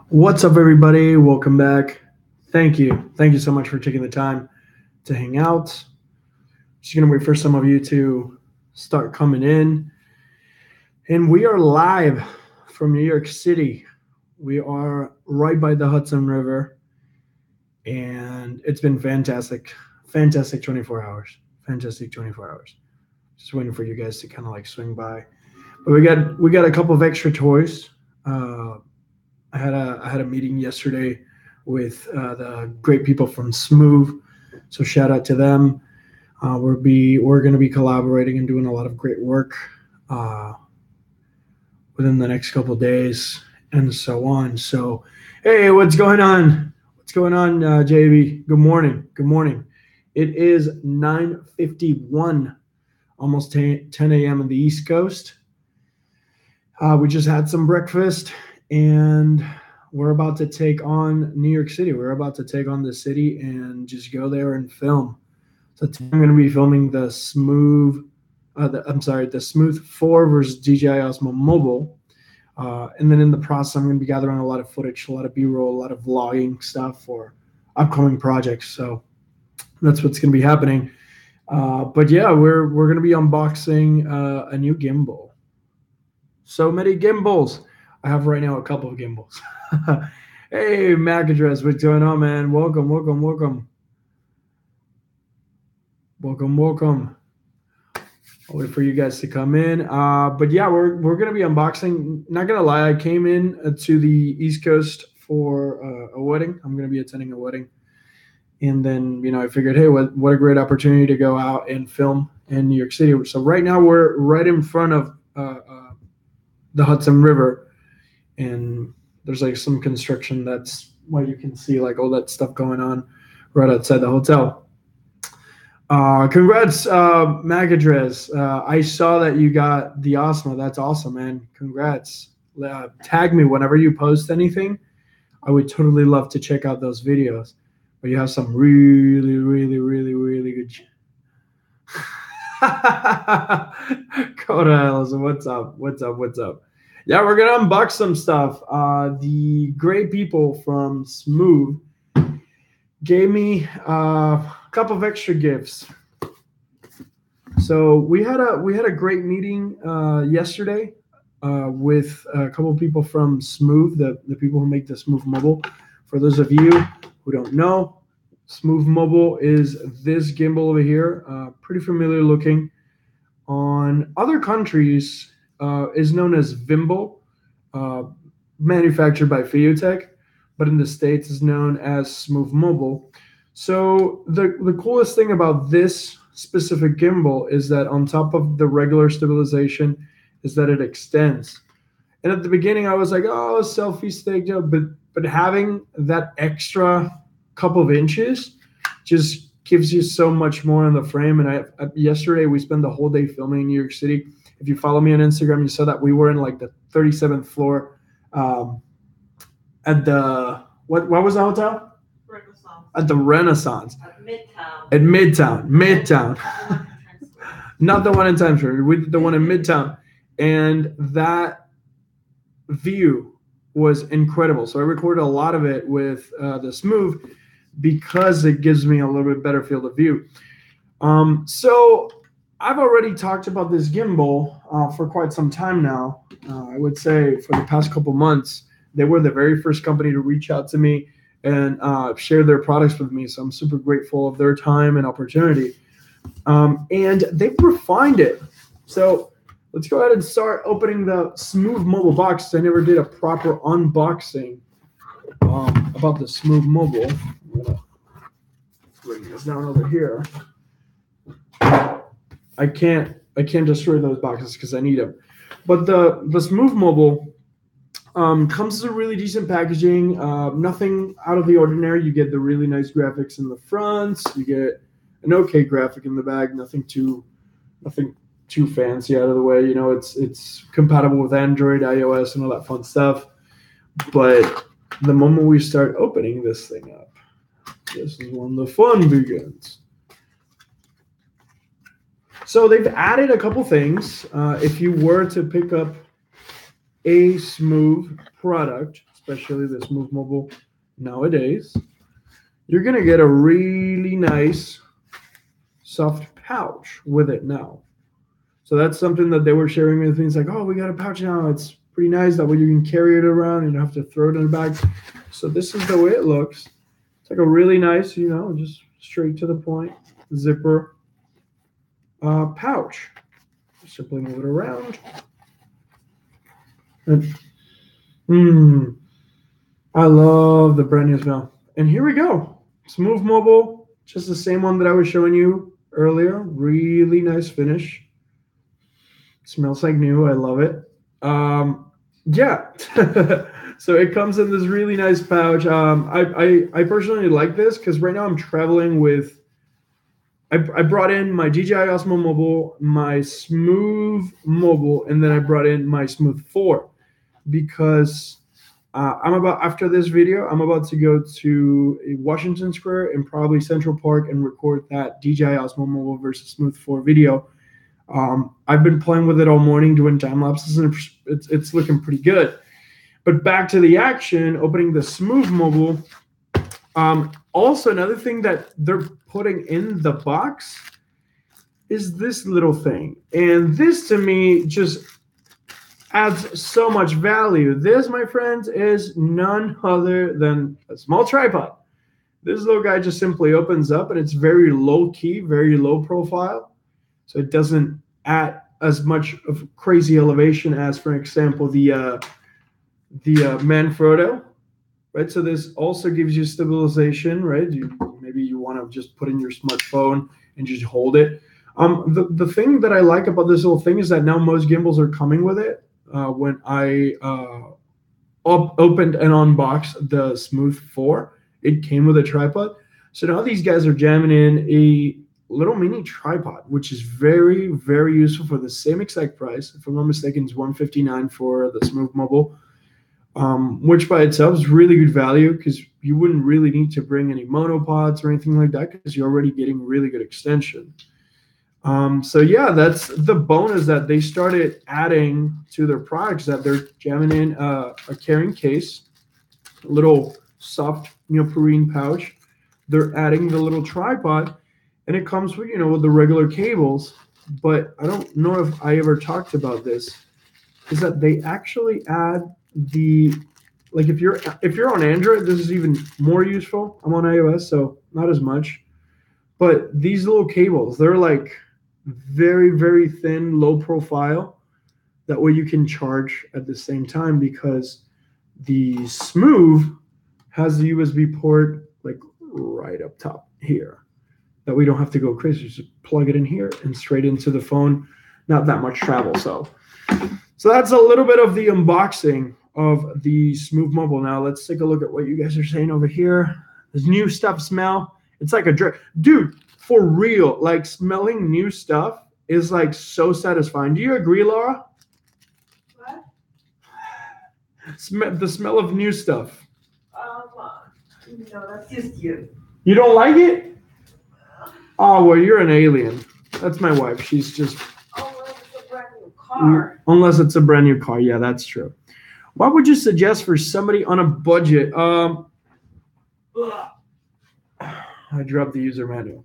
What's up, everybody? Welcome back. Thank you. Thank you so much for taking the time to hang out. Just going to wait for some of you to start coming in. And we are live from New York City. We are right by the Hudson River. And it's been fantastic. Fantastic 24 hours. Fantastic 24 hours. Just waiting for you guys to kind of like swing by. But we got a couple of extra toys. I had a meeting yesterday with the great people from Smove, so shout out to them. We're going to be collaborating and doing a lot of great work within the next couple of days and so on. So, hey, what's going on? What's going on, JB? Good morning. Good morning. It is 9:51, almost 10 a.m. on the East Coast. We just had some breakfast. And we're about to take on New York City. We're about to take on the city and just go there and film. So today I'm going to be filming the Smove 4 versus DJI Osmo Mobile. And then in the process, I'm going to be gathering a lot of footage, a lot of B-roll, a lot of vlogging stuff for upcoming projects. So that's what's going to be happening. But yeah, we're going to be unboxing a new gimbal. So many gimbals. I have right now a couple of gimbals. Hey, MAC address, what's going on, man? Welcome. I'll wait for you guys to come in. But yeah, we're gonna be unboxing. Not gonna lie, I came in to the East Coast for a wedding. I'm gonna be attending a wedding, and then I figured, hey, what a great opportunity to go out and film in New York City. So right now we're right in front of the Hudson River. And there's like some construction. That's why you can see like all that stuff going on right outside the hotel. Congrats, Magadrez. I saw that you got the Osmo. That's awesome, man. Congrats. Tag me whenever you post anything. I would totally love to check out those videos. But you have some really, really, really, really good. Coda, what's up? Yeah, we're going to unbox some stuff. The great people from Smove gave me a couple of extra gifts. So we had a great meeting yesterday with a couple of people from Smove, the people who make the Smove Mobile. For those of you who don't know, Smove Mobile is this gimbal over here, pretty familiar looking. On other countries, is known as Gimbal, manufactured by Fiotech, but in the States is known as Smove Mobile. So the coolest thing about this specific gimbal is that on top of the regular stabilization is that it extends. And at the beginning I was like, oh, selfie stick, but having that extra couple of inches just gives you so much more in the frame. And yesterday we spent the whole day filming in New York City. If you follow me on Instagram, you saw that we were in like the 37th floor at the what was the hotel? Renaissance. At the Renaissance. At Midtown. Midtown. Not the one in Times Square. The one in Midtown. And that view was incredible. So I recorded a lot of it with the Smove because it gives me a little bit better field of view. So I've already talked about this gimbal for quite some time now. I would say for the past couple months, they were the very first company to reach out to me and share their products with me. So I'm super grateful of their time and opportunity. And they've refined it. So let's go ahead and start opening the Smove Mobile box. I never did a proper unboxing about the Smove Mobile. I'm going to bring this down over here. I can't destroy those boxes because I need them. But the Smove Mobile comes with a really decent packaging. Nothing out of the ordinary. You get the really nice graphics in the front. You get an okay graphic in the back. Nothing too fancy out of the way. It's compatible with Android, iOS, and all that fun stuff. But the moment we start opening this thing up, this is when the fun begins. So they've added a couple things. If you were to pick up a Smove product, especially the Smove Mobile nowadays, you're going to get a really nice soft pouch with it now. So that's something that they were sharing with me. It's like, oh, we got a pouch now. It's pretty nice. That way you can carry it around and you don't have to throw it in a bag. So this is the way it looks. It's like a really nice, just straight to the point zipper pouch. Simply move it around. And, I love the brand new smell. And here we go. Smove Mobile, just the same one that I was showing you earlier. Really nice finish. Smells like new. I love it. Yeah. So it comes in this really nice pouch. I personally like this because right now I'm traveling with. I brought in my DJI Osmo Mobile, my Smove Mobile, and then I brought in my Smove 4 because after this video, I'm about to go to Washington Square and probably Central Park and record that DJI Osmo Mobile versus Smove 4 video. I've been playing with it all morning, doing time lapses, and it's looking pretty good. But back to the action, opening the Smove Mobile. Also, another thing that they're putting in the box is this little thing. And this, to me, just adds so much value. This, my friends, is none other than a small tripod. This little guy just simply opens up, and it's very low-key, very low profile. So it doesn't add as much of crazy elevation as, for example, the Manfrotto. Right, so this also gives you stabilization, right? Maybe you want to just put in your smartphone and just hold it. The thing that I like about this little thing is that now most gimbals are coming with it. When I opened and unboxed the Smove 4, it came with a tripod. So now these guys are jamming in a little mini tripod, which is very, very useful for the same exact price. If I'm not mistaken, it's $159 for the Smove Mobile. Which by itself is really good value because you wouldn't really need to bring any monopods or anything like that because you're already getting really good extension. So yeah, that's the bonus that they started adding to their products, that they're jamming in a carrying case, a little soft neoprene pouch. They're adding the little tripod, and it comes with with the regular cables. But I don't know if I ever talked about this, is that they actually add if you're on Android, this is even more useful. I'm on iOS, so not as much. But these little cables, they're like very, very thin, low profile. That way you can charge at the same time, because the Smove has the USB port like right up top here. That we don't have to go crazy. Just plug it in here and straight into the phone. Not that much travel. So that's a little bit of the unboxing of the Smove Mobile. Now let's take a look at what you guys are saying over here. This new stuff smell. It's like a drip. Dude, for real, like smelling new stuff is like so satisfying. Do you agree, Laura? What? The smell of new stuff. No, that's just you. You don't like it? Oh, well, you're an alien. That's my wife. She's just... Unless it's a brand new car. Unless it's a brand new car. Yeah, that's true. What would you suggest for somebody on a budget? I dropped the user manual.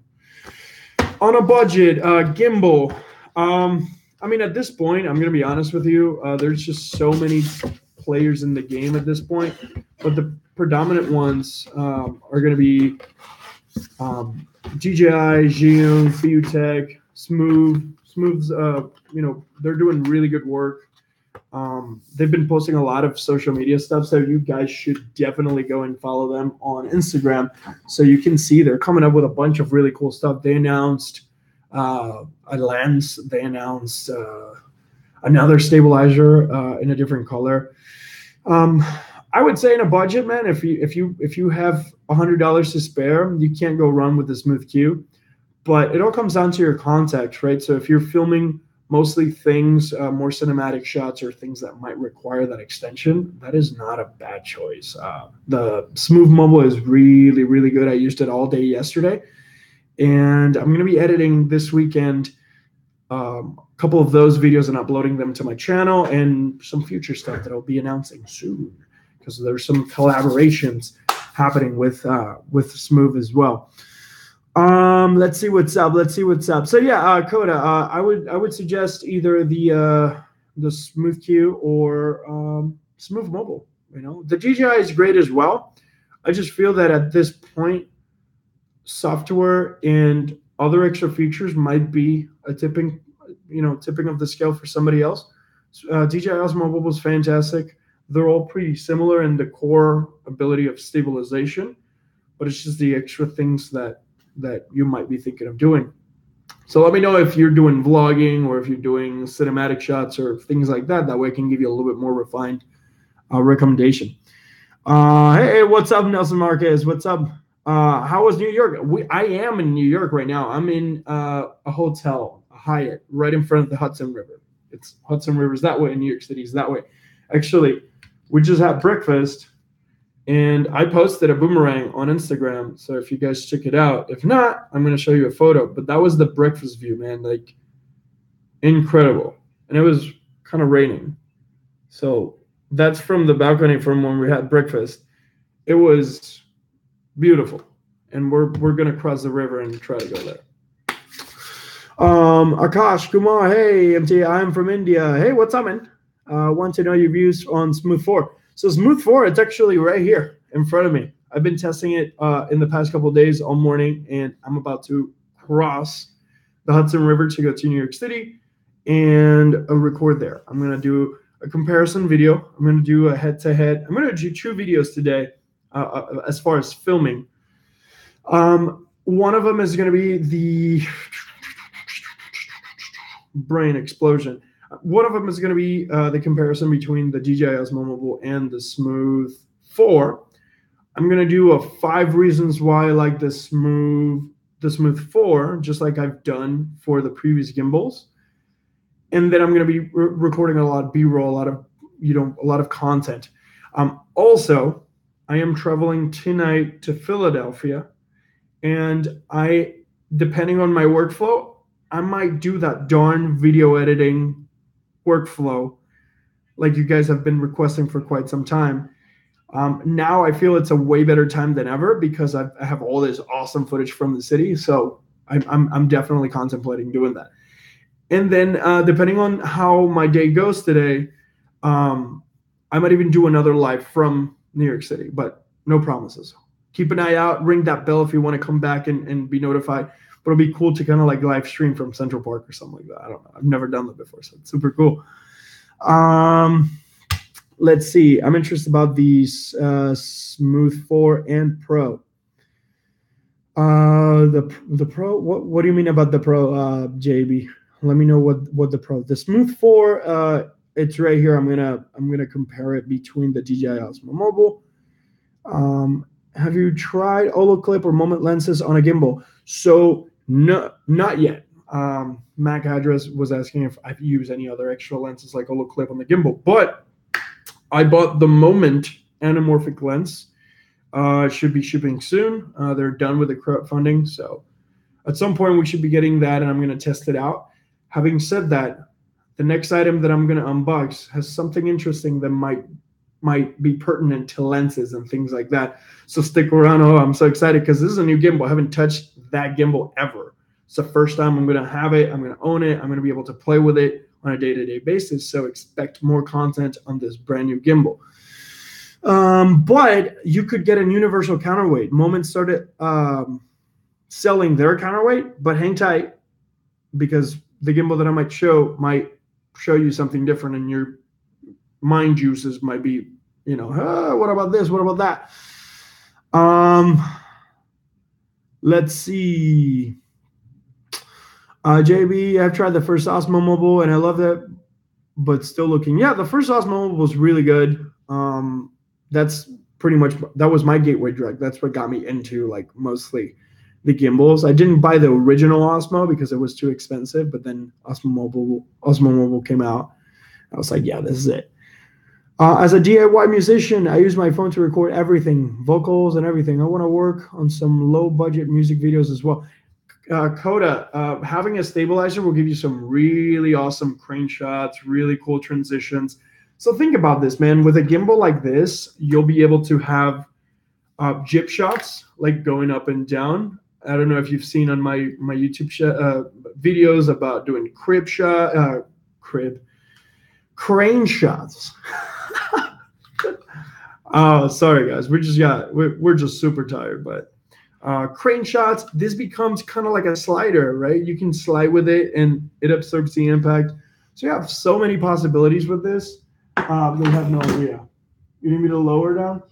On a budget, gimbal. I mean, at this point, I'm going to be honest with you. There's just so many players in the game at this point. But the predominant ones are going to be DJI, Zhiyun, Fiutech, Smove. Smove's, they're doing really good work. They've been posting a lot of social media stuff, so you guys should definitely go and follow them on Instagram so you can see they're coming up with a bunch of really cool stuff. They announced a lens. They announced another stabilizer in a different color. I would say in a budget, man, if you have $100 to spare, you can't go wrong with the Smove Q. But it all comes down to your context, right? So if you're filming mostly things, more cinematic shots or things that might require that extension, that is not a bad choice. The Smove Mobile is really, really good. I used it all day yesterday. And I'm going to be editing this weekend a couple of those videos and uploading them to my channel, and some future stuff that I'll be announcing soon. because there's some collaborations happening with Smove as well. Let's see what's up. So yeah, Coda, I would suggest either the Smooth Q or Smove Mobile. The DJI is great as well. I just feel that at this point, software and other extra features might be a tipping of the scale for somebody else. DJI Osmo Mobile is fantastic. They're all pretty similar in the core ability of stabilization, but it's just the extra things that you might be thinking of doing. So let me know if you're doing vlogging or if you're doing cinematic shots or things like that. That way I can give you a little bit more refined recommendation. Hey, what's up, Nelson Marquez? What's up? How was New York? I am in New York right now. I'm in a hotel, a Hyatt, right in front of the Hudson River. It's Hudson River's that way, and New York City's that way. Actually, we just had breakfast, and I posted a boomerang on Instagram. So if you guys check it out, if not, I'm going to show you a photo. But that was the breakfast view, man. Like, incredible. And it was kind of raining. So that's from the balcony from when we had breakfast. It was beautiful. And we're going to cross the river and try to go there. Akash Kumar, hey, MT, I'm from India. Hey, what's up, man? Want to know your views on Smove 4. So Smove 4, it's actually right here in front of me. I've been testing it in the past couple of days all morning, and I'm about to cross the Hudson River to go to New York City and record there. I'm going to do a comparison video. I'm going to do a head-to-head. I'm going to do 2 videos today as far as filming. One of them is going to be the brain explosion. One of them is going to be the comparison between the DJI Osmo Mobile and the Smove 4. I'm going to do a 5 reasons why I like the Smove 4, just like I've done for the previous gimbals. And then I'm going to be recording a lot of B-roll, a lot of content. Also, I am traveling tonight to Philadelphia, and depending on my workflow, I might do that darn video editing workflow like you guys have been requesting for quite some time. Now I feel it's a way better time than ever because I have all this awesome footage from the city. So I'm definitely contemplating doing that. And then depending on how my day goes today, I might even do another live from New York City, but no promises. Keep an eye out. Ring that bell if you want to come back and be notified. But it'll be cool to kind of like live stream from Central Park or something like that. I don't know. I've never done that before, so it's super cool. Let's see. I'm interested about these Smove 4 and Pro. The Pro. What do you mean about the Pro, JB? Let me know what the Pro. The Smove 4. It's right here. I'm gonna compare it between the DJI Osmo Mobile. Have you tried Holoclip or moment lenses on a gimbal? So no, not yet. Mac Address was asking if I've used any other extra lenses like Holoclip on the gimbal, but I bought the Moment anamorphic lens. Should be shipping soon. They're done with the crowdfunding, so at some point we should be getting that, and I'm going to test it out. Having said that, the next item that I'm going to unbox has something interesting that might be pertinent to lenses and things like that. So stick around. Oh, I'm so excited because this is a new gimbal. I haven't touched that gimbal ever. It's the first time I'm going to have it. I'm going to own it. I'm going to be able to play with it on a day-to-day basis. So expect more content on this brand new gimbal. But you could get a universal counterweight. Moment started selling their counterweight, but hang tight because the gimbal that I might show you something different, and your mind juices might be, what about this? What about that? Let's see. JB, I've tried the first Osmo Mobile and I love it, but still looking. Yeah, the first Osmo Mobile was really good. That's pretty much, that was my gateway drug. That's what got me into like mostly the gimbals. I didn't buy the original Osmo because it was too expensive, but then Osmo Mobile came out. I was like, yeah, this is it. As a DIY musician, I use my phone to record everything, vocals and everything. I want to work on some low-budget music videos as well. Coda, having a stabilizer will give you some really awesome crane shots, really cool transitions. So think about this, man. With a gimbal like this, you'll be able to have jib shots, like going up and down. I don't know if you've seen on my YouTube videos about doing crane shots. Oh, sorry guys, we're just super tired. But crane shots, this becomes kind of like a slider, right? You can slide with it and it absorbs the impact. So you have so many possibilities with this. They have no idea. You need me to lower down?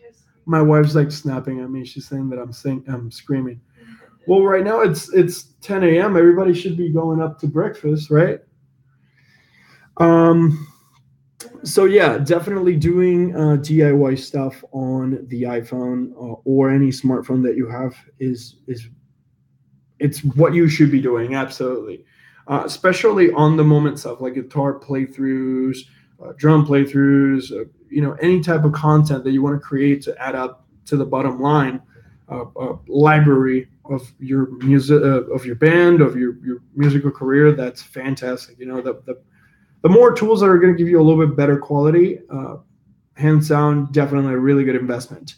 My wife's like snapping at me. She's saying that I'm screaming. Well, right now it's 10 a.m. Everybody should be going up to breakfast, right? So yeah, definitely doing DIY stuff on the iPhone or any smartphone that you have is it's what you should be doing. Absolutely, especially on the moment stuff like guitar playthroughs, drum playthroughs, any type of content that you want to create to add up to the bottom line, library of your music, of your band, of your musical career. That's fantastic. The more tools that are going to give you a little bit better quality, hands down, definitely a really good investment.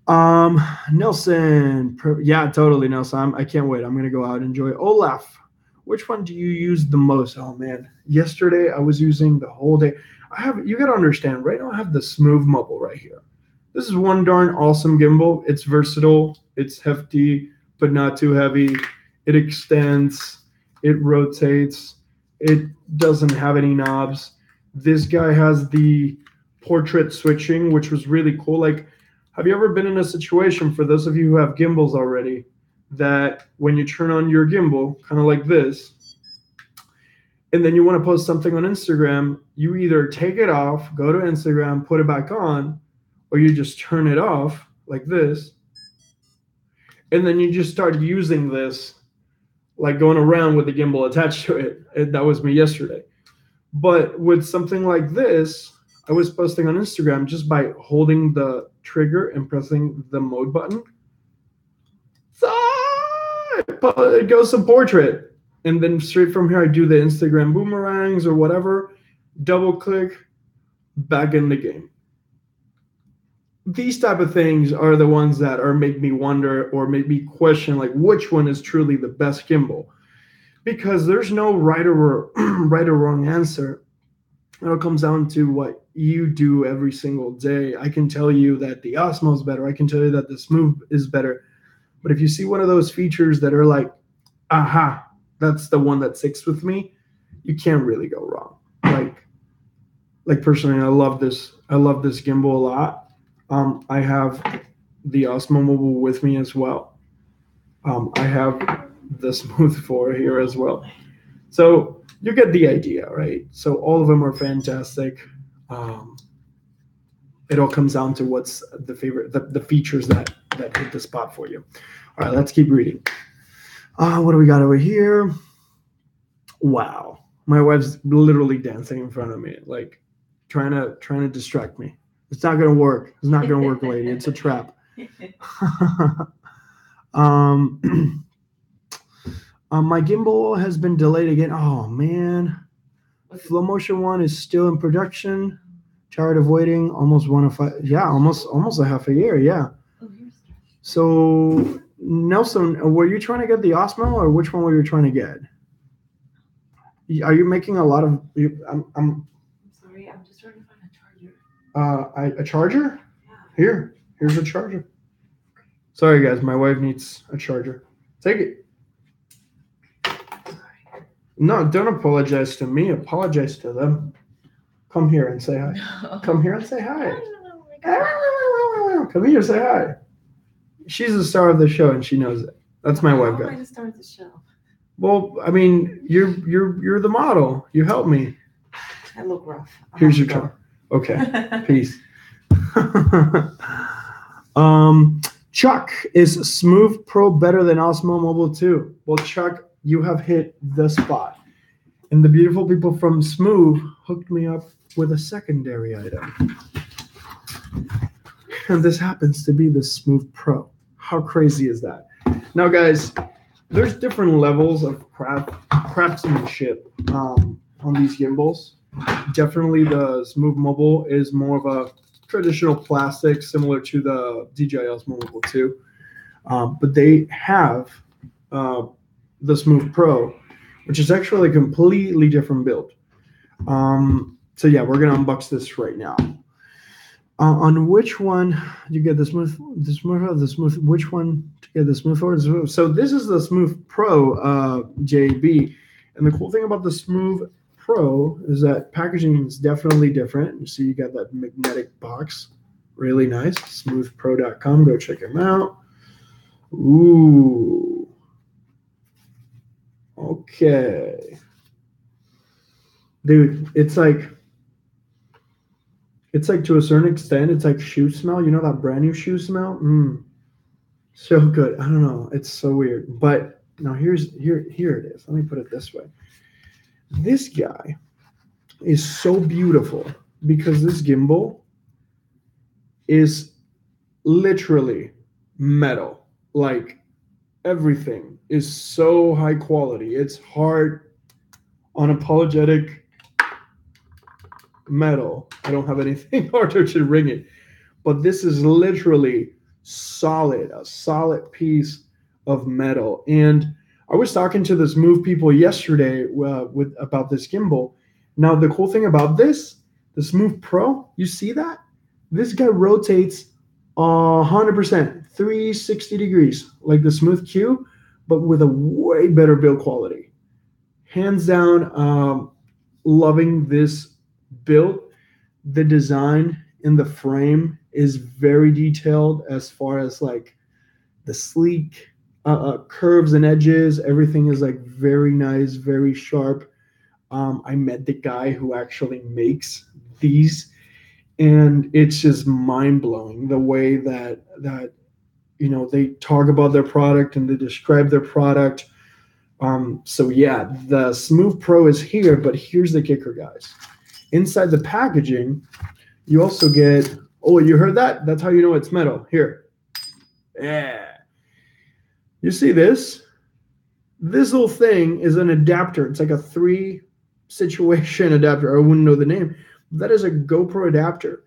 Nelson, yeah, totally, Nelson. I can't wait. I'm going to go out and enjoy. Olaf, which one do you use the most? Oh man, yesterday I was using the whole day. You got to understand, right now I have the Smove Mobile right here. This is one darn awesome gimbal. It's versatile. It's hefty, but not too heavy. It extends. It rotates. It doesn't have any knobs. This guy has the portrait switching, which was really cool. Like, have you ever been in a situation, for those of you who have gimbals already, that when you turn on your gimbal, kind of like this, and then you want to post something on Instagram, you either take it off, go to Instagram, put it back on, or you just turn it off like this, and then you just start using this, like going around with the gimbal attached to it. That was me yesterday. But with something like this, I was posting on Instagram just by holding the trigger and pressing the mode button. So it goes to portrait. And then straight from here, I do the Instagram boomerangs or whatever, double click, back in the game. These type of things are the ones that make me wonder or make me question, like, which one is truly the best gimbal? Because there's no right or wrong answer. It all comes down to what you do every single day. I can tell you that the Osmo is better. I can tell you that the Smove is better. But if you see one of those features that are like, aha, that's the one that sticks with me, you can't really go wrong. Like personally, I love this gimbal a lot. I have the Osmo Mobile with me as well. I have the Smove 4 here as well. So you get the idea, right? So all of them are fantastic. It all comes down to what's the favorite, the features that hit the spot for you. All right, let's keep reading. What do we got over here? Wow, my wife's literally dancing in front of me, like trying to distract me. It's not gonna work. It's not gonna work, lady. It's a trap. My gimbal has been delayed again. Oh man, Flow Motion 1 is still in production. Tired of waiting. Almost 1 of 5. Yeah, almost a half a year. Yeah. So Nelson, were you trying to get the Osmo, or which one were you trying to get? Are you making a lot of? I'm sorry, I'm just trying to find a charger. A charger? Yeah. Here's a charger. Sorry guys, my wife needs a charger. Take it. Sorry. No, don't apologize to me. Apologize to them. Come here and say hi. No. Come here and say hi. Come here and say hi. She's the star of the show and she knows it. That's my wife, How am I guys. the star of the show? Well, I mean, you're the model. You help me. I look rough. Here's your charger. Okay. Peace. Chuck, is Smove Pro better than Osmo Mobile 2? Well, Chuck, you have hit the spot. And the beautiful people from Smove hooked me up with a secondary item. And this happens to be the Smove Pro. How crazy is that? Now, guys, there's different levels of craftsmanship on these gimbals. Definitely the Smove Mobile is more of a traditional plastic, similar to the DJI Smove Mobile 2. But they have the Smove Pro, which is actually a completely different build. So yeah, we're gonna unbox this right now. On which one you get the Smove, which one to get the Smove Pro? So this is the Smove Pro JB, and the cool thing about the Smove Pro is that packaging is definitely different. You see, you got that magnetic box, really nice. SmovePro.com, go check them out. Ooh, okay, dude, it's like to a certain extent, it's like shoe smell. You know that brand new shoe smell? So good. I don't know. It's so weird. But now here it is. Let me put it this way. This guy is so beautiful because this gimbal is literally metal. Like everything is so high quality. It's hard, unapologetic metal. I don't have anything harder to ring it, but this is literally solid, a solid piece of metal. And I was talking to the Smove people yesterday about this gimbal. Now the cool thing about this, the Smove Pro, you see that this guy rotates 100%, 360 degrees, like the Smove Q, but with a way better build quality. Hands down, loving this build. The design in the frame is very detailed as far as like the sleek curves and edges. Everything is like very nice, very sharp. I met the guy who actually makes these, and it's just mind-blowing the way that they talk about their product and they describe their product. So yeah, the Smove Pro is here, but here's the kicker, guys. Inside the packaging, you also get, oh, you heard that? That's how you know it's metal. Here. Yeah. You see this? This little thing is an adapter. It's like a 3-situation adapter. I wouldn't know the name. That is a GoPro adapter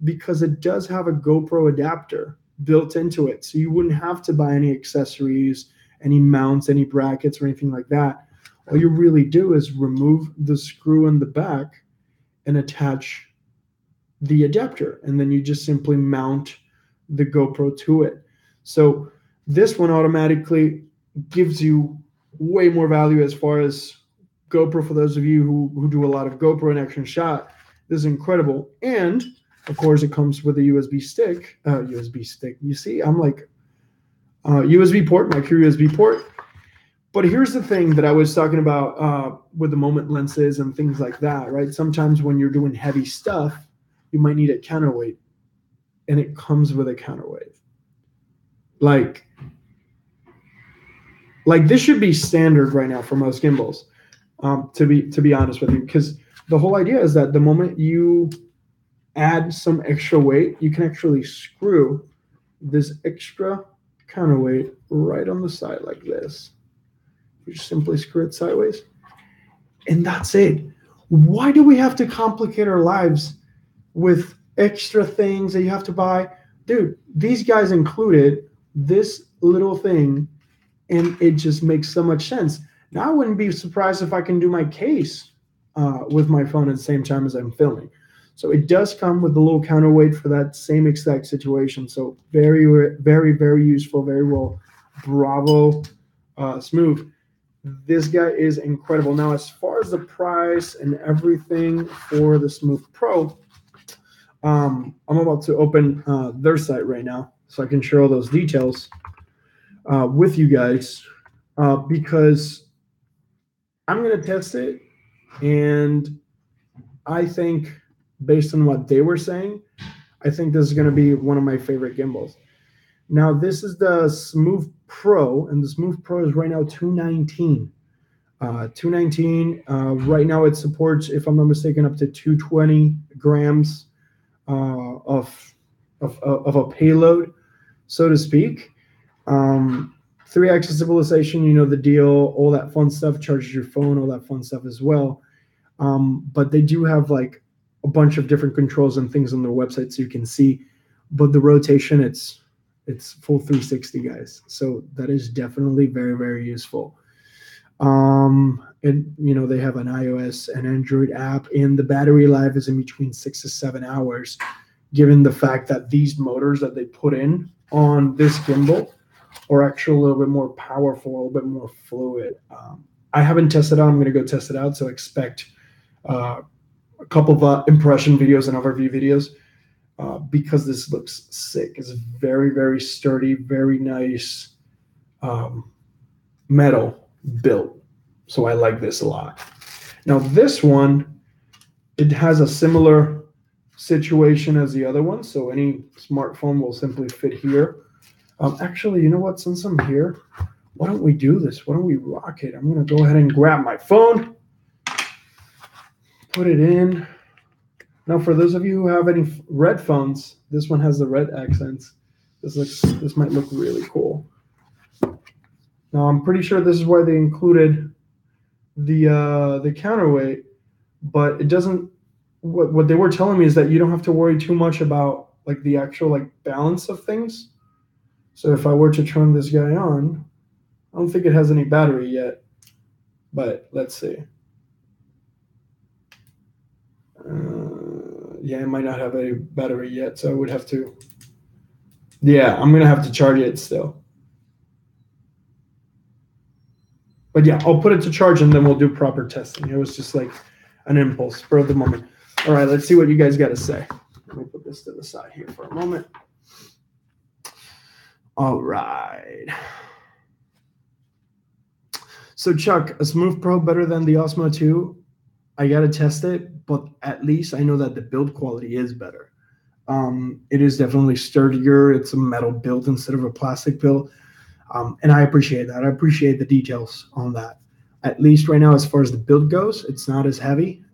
because it does have a GoPro adapter built into it. So you wouldn't have to buy any accessories, any mounts, any brackets, or anything like that. All you really do is remove the screw in the back and attach the adapter, and then you just simply mount the GoPro to it. So this one automatically gives you way more value as far as GoPro. For those of you who do a lot of GoPro and action shot, this is incredible. And of course, it comes with a USB stick. You see, I'm like USB port, micro USB port. But here's the thing that I was talking about with the moment lenses and things like that, right? Sometimes when you're doing heavy stuff, you might need a counterweight, and it comes with a counterweight. Like this should be standard right now for most gimbals, to be honest with you, because the whole idea is that the moment you add some extra weight, you can actually screw this extra counterweight right on the side like this. You just simply screw it sideways, and that's it. Why do we have to complicate our lives with extra things that you have to buy? Dude, these guys included this little thing, and it just makes so much sense. Now I wouldn't be surprised if I can do my case with my phone at the same time as I'm filming. So it does come with a little counterweight for that same exact situation. So very, very, very useful, very well. Bravo, Smove. This guy is incredible. Now, as far as the price and everything for the Smove Pro, I'm about to open their site right now so I can share all those details with you guys because I'm going to test it. And I think, based on what they were saying, I think this is going to be one of my favorite gimbals. Now, this is the Smove Pro, and the Smove Pro is right now $219. $219. Right now, it supports, if I'm not mistaken, up to 220 grams of a payload, so to speak. 3-axis stabilization, you know the deal. All that fun stuff. Charges your phone. All that fun stuff as well. But they do have like a bunch of different controls and things on their website so you can see. But the rotation, it's full 360, guys. So that is definitely very, very useful. And they have an iOS and Android app, and the battery life is in between 6 to 7 hours, given the fact that these motors that they put in on this gimbal are actually a little bit more powerful, a little bit more fluid. I haven't tested it out. I'm going to go test it out. So expect a couple of impression videos and overview videos because this looks sick. It's very, very sturdy, very nice metal built. So I like this a lot. Now this one, it has a similar situation as the other one. So any smartphone will simply fit here. Actually, you know what? Since I'm here, why don't we do this? Why don't we rock it? I'm going to go ahead and grab my phone, put it in. Now, for those of you who have any red phones, this one has the red accents. This might look really cool. Now, I'm pretty sure this is why they included the counterweight, but it doesn't. What they were telling me is that you don't have to worry too much about like the actual like balance of things. So if I were to turn this guy on, I don't think it has any battery yet, but let's see. Yeah, it might not have a battery yet, so I would have to. Yeah, I'm gonna have to charge it still. But yeah, I'll put it to charge and then we'll do proper testing. It was just like an impulse for the moment. All right, let's see what you guys got to say. Let me put this to the side here for a moment. All right. So Chuck, a Smove Pro better than the Osmo 2? I got to test it, but at least I know that the build quality is better. It is definitely sturdier. It's a metal build instead of a plastic build. And I appreciate that. I appreciate the details on that. At least right now, as far as the build goes, it's not as heavy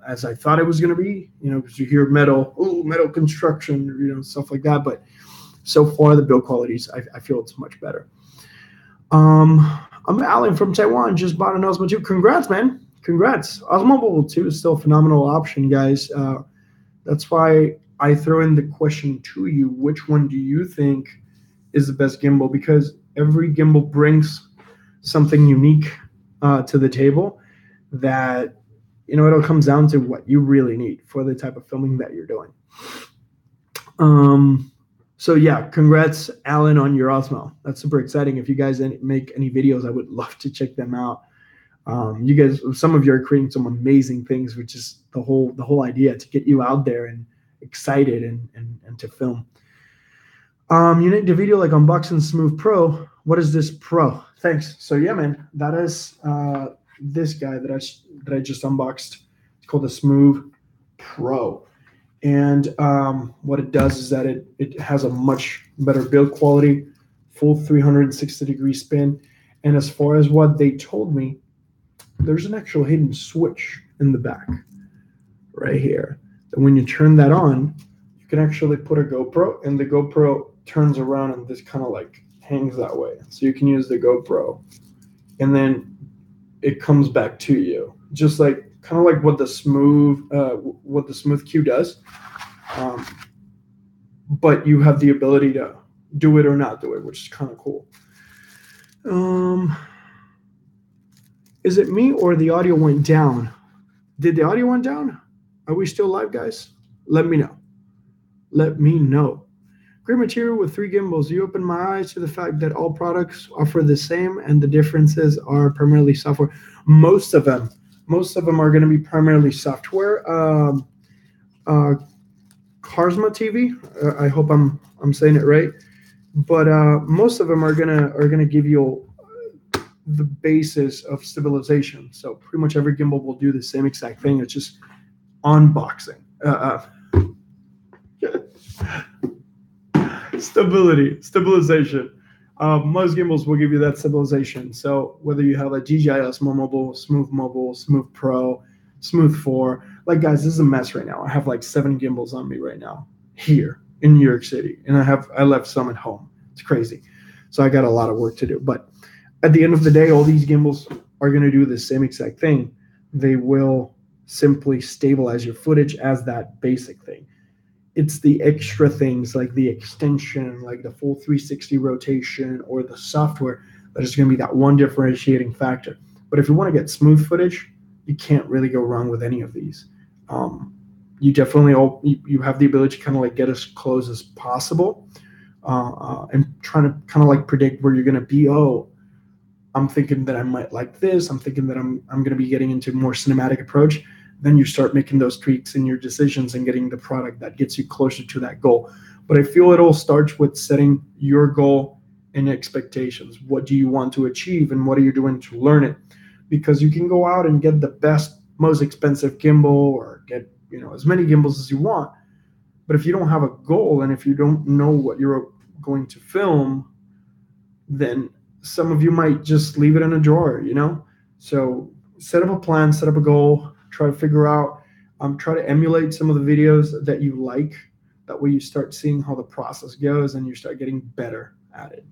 as I thought it was going to be, because you hear metal construction, stuff like that. But so far, the build qualities, I feel it's much better. I'm Alan from Taiwan. Just bought an Osmo 2. Congrats, man. Congrats. Osmo Mobile 2 is still a phenomenal option, guys. That's why I throw in the question to you. Which one do you think is the best gimbal? Because every gimbal brings something unique to the table that, it all comes down to what you really need for the type of filming that you're doing. So yeah, congrats, Alan, on your Osmo. That's super exciting. If you guys make any videos, I would love to check them out. You guys, some of you are creating some amazing things, which is the whole idea, to get you out there and excited and to film. You need the video like unboxing Smove Pro. What is this Pro? Thanks. So yeah, man, that is this guy that I just unboxed. It's called the Smove Pro. And what it does is that it has a much better build quality, full 360-degree spin. And as far as what they told me, there's an actual hidden switch in the back right here. And when you turn that on, you can actually put a GoPro, and the GoPro turns around and this kind of like hangs that way. So you can use the GoPro and then it comes back to you, just like kind of like what the Smove Q does. But you have the ability to do it or not do it, which is kind of cool. Is it me or the audio went down? Did the audio went down? Are we still live, guys? Let me know. Let me know. Great material with 3 gimbals. You opened my eyes to the fact that all products offer the same and the differences are primarily software. Most of them are going to be primarily software. Karsma TV. I hope I'm saying it right. But most of them are gonna give you the basis of stabilization. So pretty much every gimbal will do the same exact thing. It's just unboxing. Stabilization. Most gimbals will give you that stabilization. So whether you have a DJI Osmo Mobile, Smove Pro, Smove 4, like guys, this is a mess right now. I have like 7 gimbals on me right now here in New York City, and I left some at home. It's crazy. So I got a lot of work to do. But at the end of the day, all these gimbals are going to do the same exact thing. they will simply stabilize your footage as that basic thing. It's the extra things like the extension, like the full 360 rotation, or the software that is going to be that one differentiating factor. But if you want to get smooth footage, you can't really go wrong with any of these. You definitely you have the ability to kind of like get as close as possible, and trying to kind of like predict where you're going to be. Oh, I'm thinking that I might like this. I'm thinking that I'm going to be getting into a more cinematic approach. Then you start making those tweaks in your decisions and getting the product that gets you closer to that goal. But I feel it all starts with setting your goal and expectations. What do you want to achieve, and what are you doing to learn it? Because you can go out and get the best, most expensive gimbal, or get as many gimbals as you want. But if you don't have a goal, and if you don't know what you're going to film, then some of you might just leave it in a drawer, So set up a plan, set up a goal, try to figure out, try to emulate some of the videos that you like. That way you start seeing how the process goes and you start getting better at it.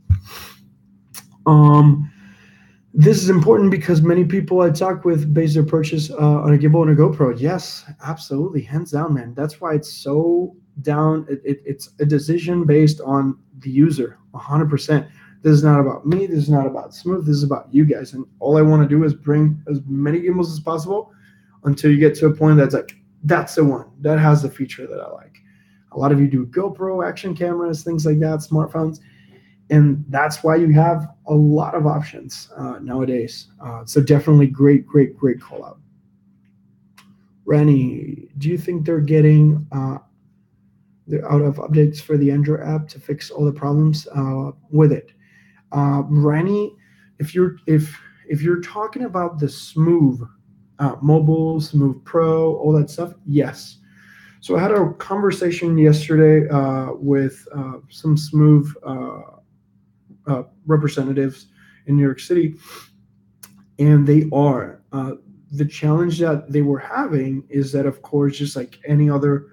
This is important because many people I talk with base their purchase on a gimbal and a GoPro. Yes, absolutely. Hands down, man. That's why it's so down. It's a decision based on the user, 100%. This is not about me. This is not about Smove. This is about you guys. And all I want to do is bring as many gimbals as possible until you get to a point that's like, that's the one that has the feature that I like. A lot of you do GoPro, action cameras, things like that, smartphones. And that's why you have a lot of options nowadays. So definitely great call out. Rennie, do you think they're getting they're out of updates for the Android app to fix all the problems with it? Rennie, if you're talking about the Smove Mobile, Smove Pro, all that stuff, yes. So I had a conversation yesterday with some Smove representatives in New York City, and they are the challenge that they were having is that, of course, just like any other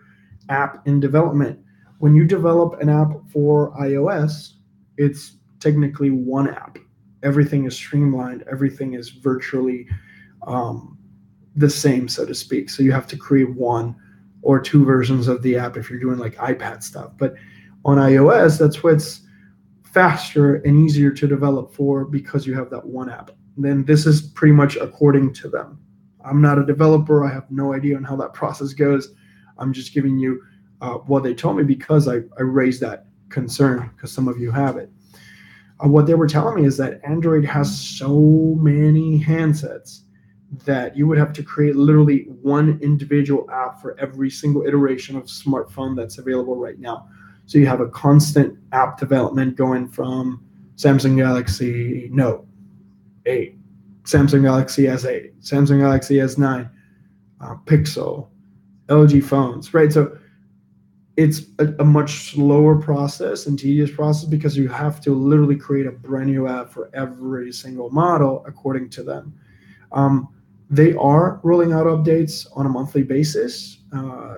app in development, when you develop an app for iOS, it's technically one app. Everything is streamlined. Everything is virtually the same, so to speak. So you have to create one or two versions of the app if you're doing like iPad stuff. But on iOS, that's what's faster and easier to develop for, because you have that one app. Then this is pretty much according to them. I'm not a developer. I have no idea on how that process goes. I'm just giving you what they told me because I raised that concern because some of you have it. What they were telling me is that Android has so many handsets that you would have to create literally one individual app for every single iteration of smartphone that's available right now. So you have a constant app development going from Samsung Galaxy Note 8, Samsung Galaxy S8, Samsung Galaxy S9, Pixel, LG phones, right? So it's a much slower process and tedious process because you have to literally create a brand new app for every single model according to them. They are rolling out updates on a monthly basis.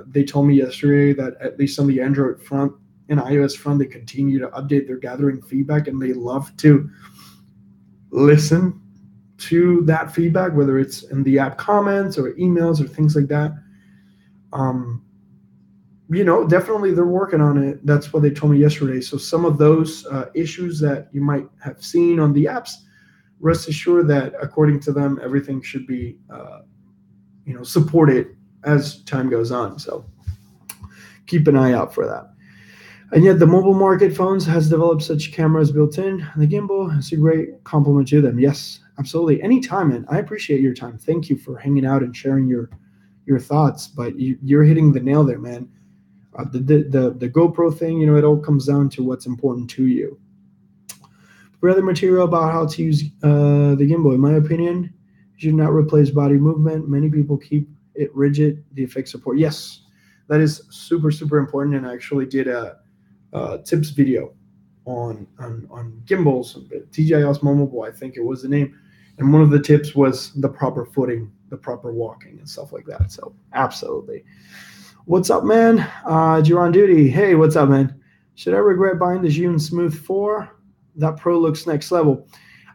They told me yesterday that at least on the Android front and iOS front, they continue to update. They're gathering feedback, and they love to listen to that feedback, whether it's in the app comments or emails or things like that. Definitely they're working on it. That's what they told me yesterday. So some of those issues that you might have seen on the apps, rest assured that according to them, everything should be, supported as time goes on. So keep an eye out for that. And yet the mobile market phones has developed such cameras built in. The gimbal is a great compliment to them. Yes, absolutely. Anytime, man. I appreciate your time. Thank you for hanging out and sharing your thoughts. But you're hitting the nail there, man. The GoPro thing, it all comes down to what's important to you. Further material about how to use the gimbal, in my opinion, should not replace body movement. Many people keep it rigid. The effect support. Yes, that is super, super important. And I actually did a tips video on gimbals, DJI Smove Mobile, I think it was the name. And one of the tips was the proper footing, the proper walking and stuff like that. So absolutely. What's up, man? You're on duty. Hey, what's up, man? Should I regret buying the Zhiyun Smooth 4? That Pro looks next level.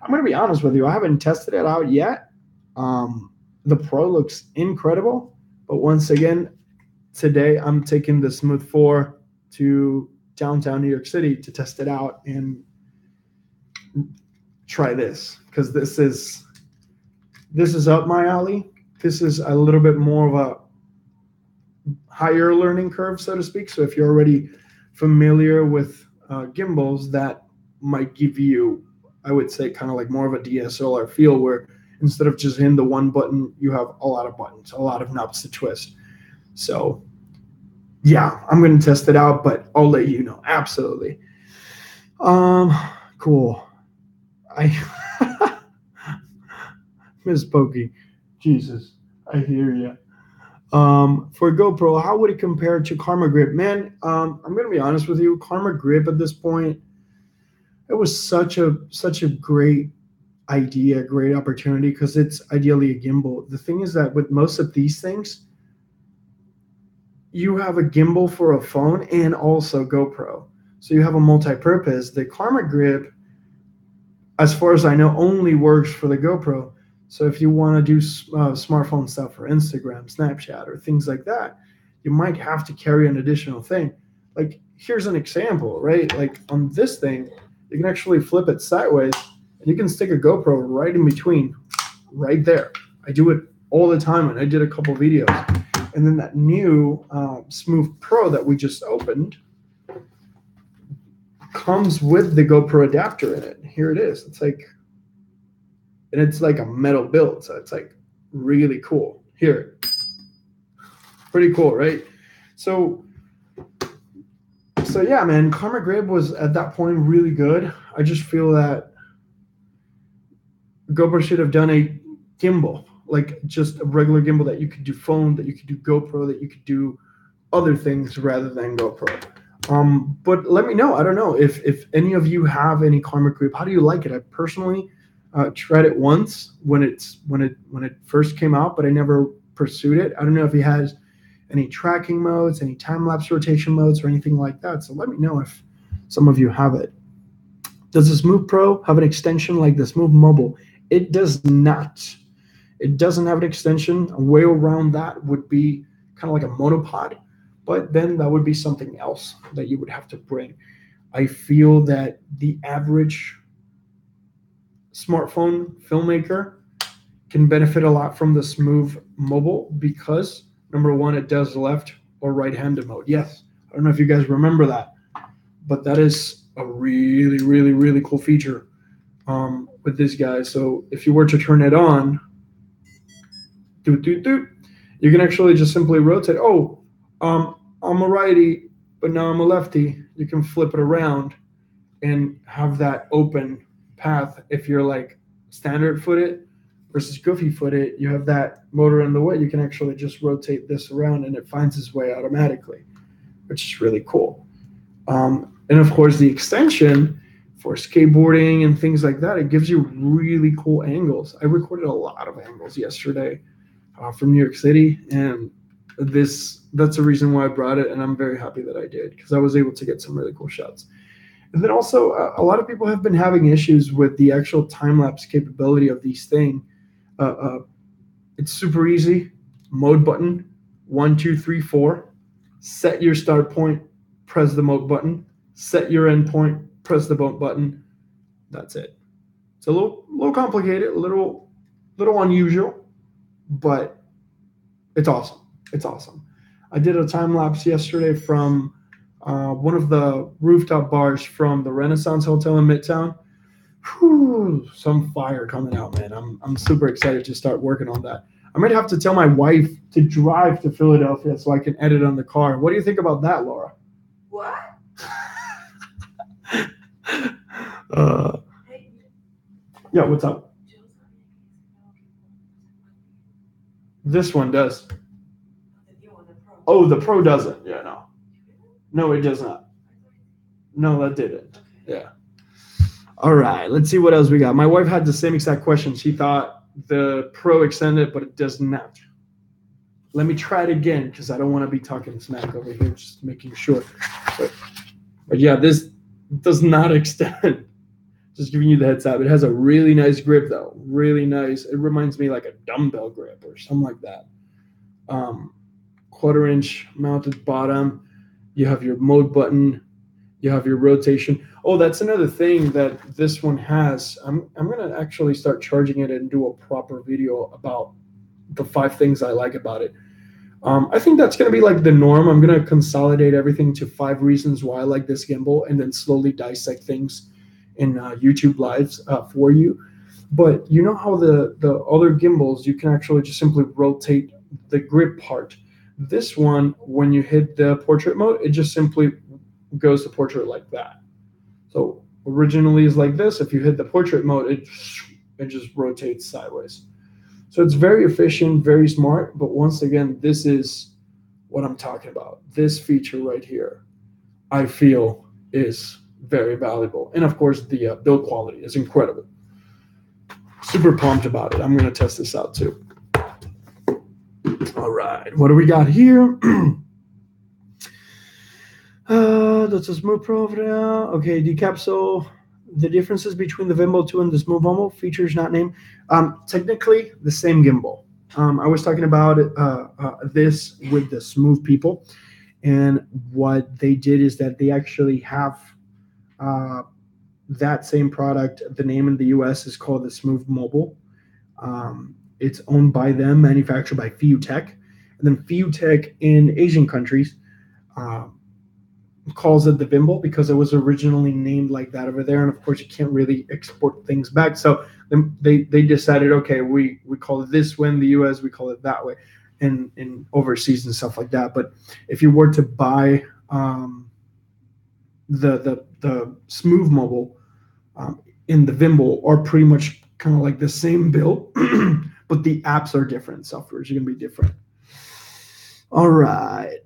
I'm going to be honest with you. I haven't tested it out yet. The Pro looks incredible, but once again, today I'm taking the Smooth 4 to downtown New York City to test it out and try this, because this is up my alley. This is a little bit more of a higher learning curve, so to speak. So if you're already familiar with gimbals, that might give you, I would say, kind of like more of a DSLR feel, where instead of just hitting the one button, you have a lot of buttons, a lot of knobs to twist. So yeah, I'm going to test it out, but I'll let you know. Absolutely. Cool. I Miss Pokey. Jesus, I hear you. For GoPro, how would it compare to Karma Grip? Man, I'm going to be honest with you. Karma Grip at this point, it was such a great idea, great opportunity, because it's ideally a gimbal. The thing is that with most of these things, you have a gimbal for a phone and also GoPro. So you have a multi-purpose. The Karma Grip, as far as I know, only works for the GoPro. So if you want to do smartphone stuff for Instagram, Snapchat, or things like that, you might have to carry an additional thing. Like, here's an example, right? Like on this thing, you can actually flip it sideways, and you can stick a GoPro right in between, right there. I do it all the time, and I did a couple videos. And then that new Smove Pro that we just opened comes with the GoPro adapter in it. Here it is. It's like a metal build, so it's like really cool. Here, pretty cool, right? So yeah, man, Karma Grip was at that point really good. I just feel that GoPro should have done a gimbal, like just a regular gimbal that you could do phone, that you could do GoPro, that you could do other things rather than GoPro. But let me know. I don't know if any of you have any Karma Grip. How do you like it? I personally tried it once when it first came out, but I never pursued it. I don't know if it has any tracking modes, any time-lapse rotation modes, or anything like that. So let me know if some of you have it. Does the Smove Pro have an extension like the Smove Mobile? It does not. It doesn't have an extension. A way around that would be kind of like a monopod, but then that would be something else that you would have to bring. I feel that the average smartphone filmmaker can benefit a lot from the Smove Mobile because, number one, it does left or right-handed mode. Yes, I don't know if you guys remember that, but that is a really, really, really cool feature with this guy. So if you were to turn it on, you can actually just simply rotate. I'm a righty, but now I'm a lefty. You can flip it around and have that open path. If you're like standard footed versus goofy footed, you have that motor in the way. You can actually just rotate this around and it finds its way automatically, which is really cool. And of course, the extension for skateboarding and things like that, it gives you really cool angles. I recorded a lot of angles yesterday from New York City, and that's the reason why I brought it, and I'm very happy that I did, because I was able to get some really cool shots. And then also, a lot of people have been having issues with the actual time-lapse capability of these things. It's super easy. Mode button, 1, 2, 3, 4. Set your start point, press the mode button. Set your end point, press the mode button. That's it. It's a little complicated, a little unusual, but it's awesome. It's awesome. I did a time lapse yesterday from one of the rooftop bars from the Renaissance Hotel in Midtown. Whew, some fire coming out, man. I'm super excited to start working on that. I might have to tell my wife to drive to Philadelphia so I can edit on the car. What do you think about that, Laura? What? Yeah, what's up? This one does. Oh, the Pro doesn't. Yeah, no. No, it does not. No, that didn't. Yeah. All right, let's see what else we got. My wife had the same exact question. She thought the Pro extended, but it does not. Let me try it again because I don't want to be talking smack over here, just making sure. But yeah, this does not extend. Just giving you the heads up. It has a really nice grip though. Really nice. It reminds me like a dumbbell grip or something like that. 1/4-inch mounted bottom. You have your mode button. You have your rotation. Oh, that's another thing that this one has. I'm gonna actually start charging it and do a proper video about the 5 things I like about it. I think that's gonna be like the norm. I'm gonna consolidate everything to 5 reasons why I like this gimbal, and then slowly dissect things in YouTube lives for you. But you know how the other gimbals, you can actually just simply rotate the grip part. This one, when you hit the portrait mode, it just simply goes to portrait like that. So originally is like this. If you hit the portrait mode, it just rotates sideways. So it's very efficient, very smart. But once again, this is what I'm talking about. This feature right here, I feel, is very valuable. And of course, the build quality is incredible. Super pumped about it. I'm going to test this out too. All right. What do we got here? That's a Smove Pro over there. Okay, decapsule. The differences between the Gimbal 2 and the Smove Mobile, features not named. Technically, the same gimbal. I was talking about this with the Smove people, and what they did is that they actually have that same product. The name in the US is called the Smove Mobile. It's owned by them, manufactured by Fiutech, and then Fiutech in Asian countries calls it the Gimbal because it was originally named like that over there, and of course you can't really export things back. So they decided, okay, we call it this way in the US, we call it that way in overseas and stuff like that. But if you were to buy the Smove Mobile in the Gimbal, are pretty much kind of like the same build, but the apps are different. Softwares are going to be different. All right.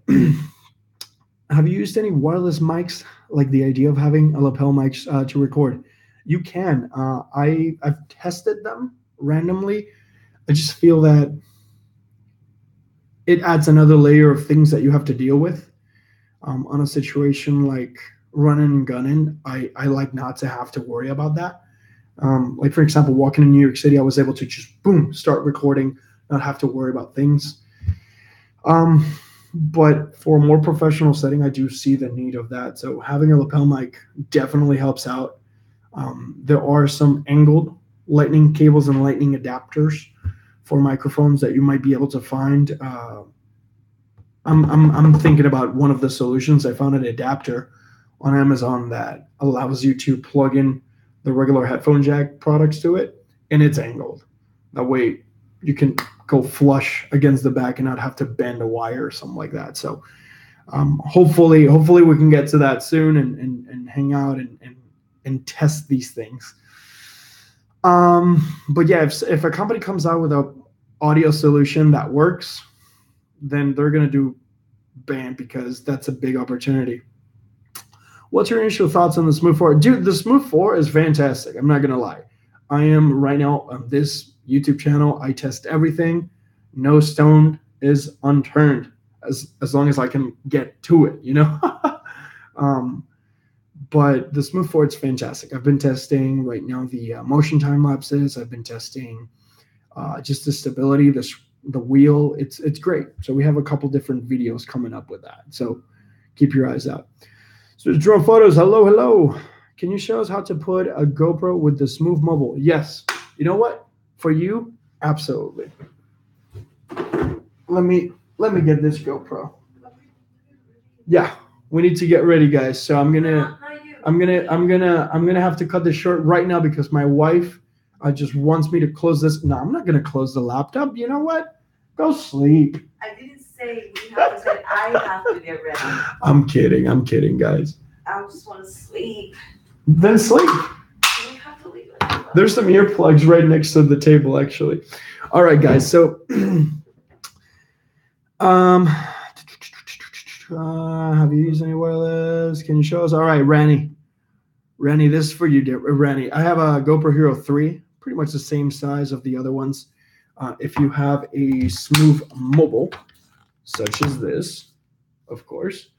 Have you used any wireless mics, like the idea of having a lapel mic to record? You can. I've tested them randomly. I just feel that it adds another layer of things that you have to deal with on a situation like running and gunning. I like not to have to worry about that. Like, for example, walking in New York City, I was able to just, boom, start recording, not have to worry about things. But for a more professional setting, I do see the need of that. So having a lapel mic definitely helps out. There are some angled lightning cables and lightning adapters for microphones that you might be able to find. I'm thinking about one of the solutions. I found an adapter on Amazon that allows you to plug in the regular headphone jack products to it, and it's angled. That way you can go flush against the back and not have to bend a wire or something like that. So hopefully we can get to that soon and hang out and test these things. But yeah, if a company comes out with a audio solution that works, then they're going to do band, because that's a big opportunity. What's your initial thoughts on the Smove 4? Dude, the Smove 4 is fantastic. I'm not going to lie. I am right now on this YouTube channel. I test everything. No stone is unturned as long as I can get to it, you know? But the Smove 4 is fantastic. I've been testing right now the motion time lapses. I've been testing just the stability, the wheel. It's great. So we have a couple different videos coming up with that. So keep your eyes out. So drone photos. Hello. Can you show us how to put a GoPro with the Smove Mobile? Yes. You know what? For you, absolutely. Let me get this GoPro. Yeah, we need to get ready, guys. So I'm gonna have to cut this short right now because my wife just wants me to close this. No, I'm not gonna close the laptop. You know what? Go sleep. I didn't say we have to say I have to get ready. I'm kidding, guys. I just want to sleep. Then sleep. We have to leave it. There's some earplugs right next to the table, actually. All right, guys. So, have you used any wireless? Can you show us? All right, Ranny, this is for you, dear Ranny. I have a GoPro Hero 3, pretty much the same size of the other ones. If you have a Smove Mobile, such as this, of course,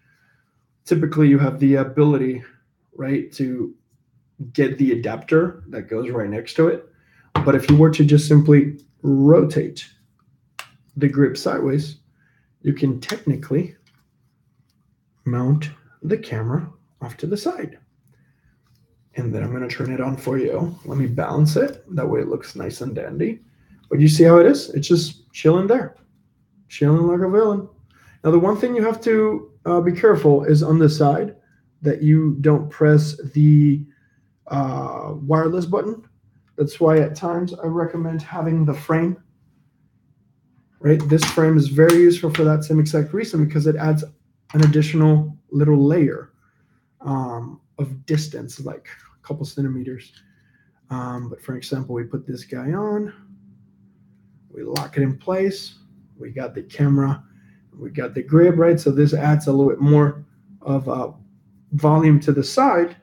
typically you have the ability, right, to get the adapter that goes right next to it. But if you were to just simply rotate the grip sideways, you can technically mount the camera off to the side. And then I'm going to turn it on for you. Let me balance it. That way it looks nice and dandy. But you see how it is? It's just chilling there. Chilling like a villain. Now, the one thing you have to be careful is on the side that you don't press the wireless button. That's why at times I recommend having the frame. Right? This frame is very useful for that same exact reason because it adds an additional little layer of distance, like a couple centimeters. But for example, we put this guy on, we lock it in place, we got the camera, we got the grip, right? So this adds a little bit more of volume to the side,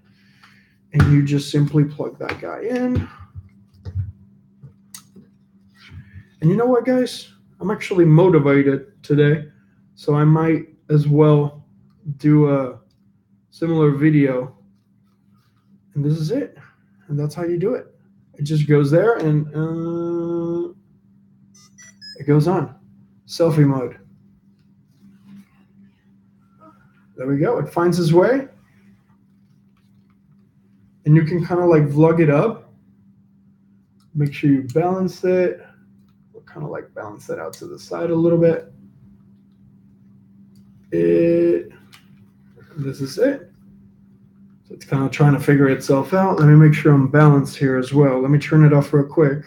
and you just simply plug that guy in. And you know what, guys? I'm actually motivated today, so I might as well do a similar video. And this is it. And that's how you do it. It just goes there and it goes on. Selfie mode. There we go. It finds its way. And you can kind of like vlog it up. Make sure you balance it. We'll kind of like balance that out to the side a little bit. This is it. So it's kind of trying to figure itself out. Let me make sure I'm balanced here as well. Let me turn it off real quick.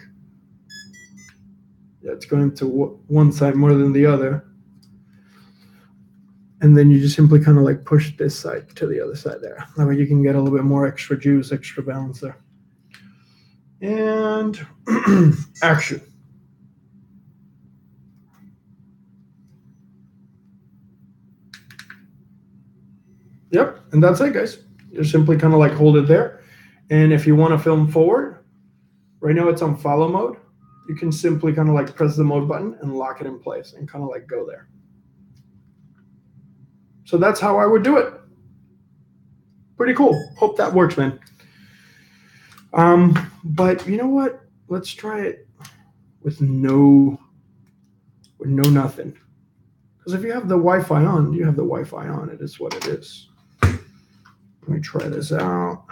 Yeah, it's going to one side more than the other. And then you just simply kind of like push this side to the other side there. That way you can get a little bit more extra juice, extra balance there. And action. Yep, and that's it, guys. You simply kind of like hold it there. And if you want to film forward, right now it's on follow mode. You can simply kind of like press the mode button and lock it in place and kind of like go there. So that's how I would do it. Pretty cool. Hope that works, man. But you know what? Let's try it with no nothing. Because if you have the Wi-Fi on, you have the Wi-Fi on. It is what it is. Let me try this out.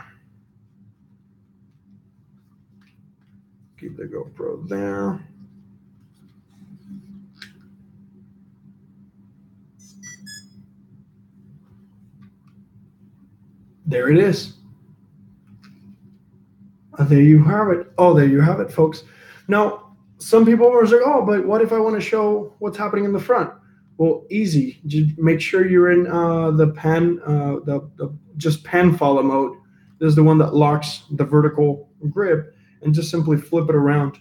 Keep the GoPro there. There it is. There you have it. Oh, there you have it, folks. Now, some people are like, oh, but what if I want to show what's happening in the front? Well, easy. Just make sure you're in the pan, just pan follow mode. This is the one that locks the vertical grip, and just simply flip it around.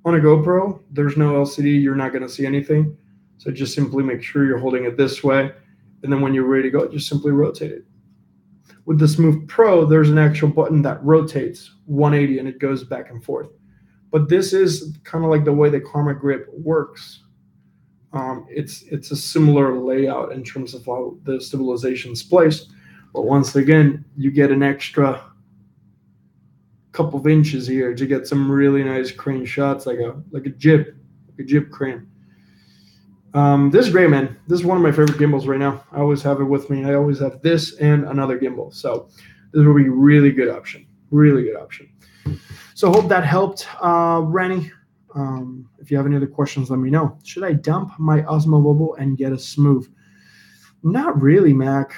On a GoPro, there's no LCD. You're not going to see anything. So just simply make sure you're holding it this way. And then when you're ready to go, just simply rotate it. With the Smove Pro, there's an actual button that rotates 180 and it goes back and forth. But this is kind of like the way the Karma grip works. It's a similar layout in terms of how the stabilization is placed. But once again, you get an extra couple of inches here to get some really nice crane shots, like a jib crane. This is great, man. This is one of my favorite gimbals right now. I always have it with me. I always have this and another gimbal. So this will be a really good option. Really good option. So hope that helped, Ranny. If you have any other questions, let me know. Should I dump my Osmo Mobile and get a Smove? Not really, Mac.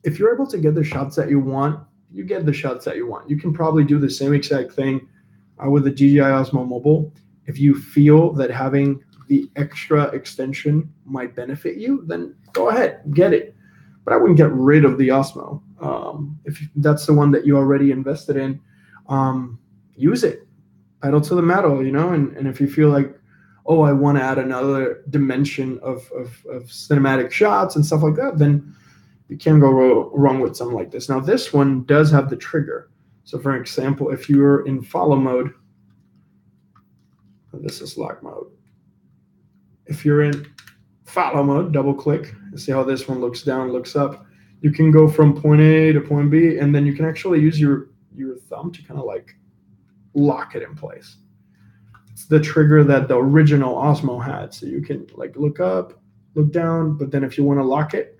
If you're able to get the shots that you want, you get the shots that you want. You can probably do the same exact thing with the DJI Osmo Mobile. If you feel that having the extra extension might benefit you, then go ahead, get it. But I wouldn't get rid of the Osmo. If that's the one that you already invested in, use it. Pedal to the metal, you know, and if you feel like, oh, I want to add another dimension of cinematic shots and stuff like that, then you can't go wrong with something like this. Now, this one does have the trigger. So, for example, if you're in follow mode, this is lock mode. If you're in follow mode, double click and see how this one looks down, looks up. You can go from point A to point B, and then you can actually use your thumb to kind of like lock it in place. It's the trigger that the original Osmo had. So you can like look up, look down, but then if you want to lock it,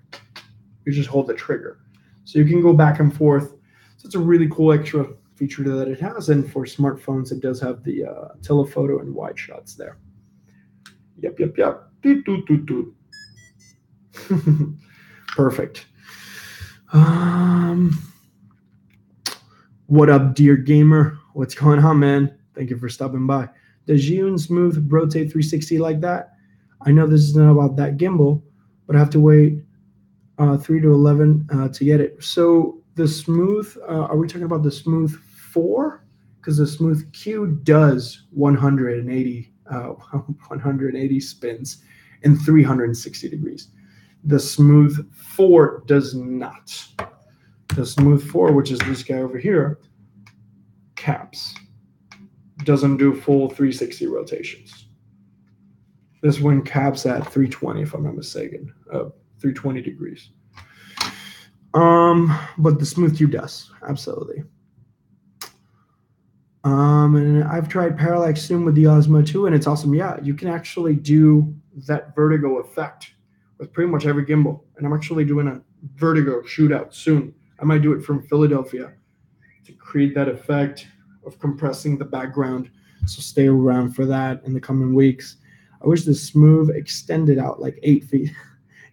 you just hold the trigger. So you can go back and forth. So it's a really cool extra feature that it has. And for smartphones, it does have the telephoto and wide shots there. Yep. Toot, toot, toot, toot. Perfect. What up, dear gamer? What's going on, man? Thank you for stopping by. Does you Smove rotate 360 like that? I know this is not about that gimbal, but I have to wait 3 to 11 to get it. So the Smove, are we talking about the Smove 4? Because the Smove Q does 180 spins in 360 degrees. The Smove 4 does not. The Smove 4, which is this guy over here, caps. Doesn't do full 360 rotations. This one caps at 320, if I'm not mistaken, 320 degrees. But the Smove Q does, absolutely. And I've tried parallax zoom with the Osmo 2, and it's awesome. Yeah, you can actually do that vertigo effect with pretty much every gimbal. And I'm actually doing a vertigo shootout soon. I might do it from Philadelphia to create that effect of compressing the background. So stay around for that in the coming weeks. I wish the Smove extended out like 8 feet.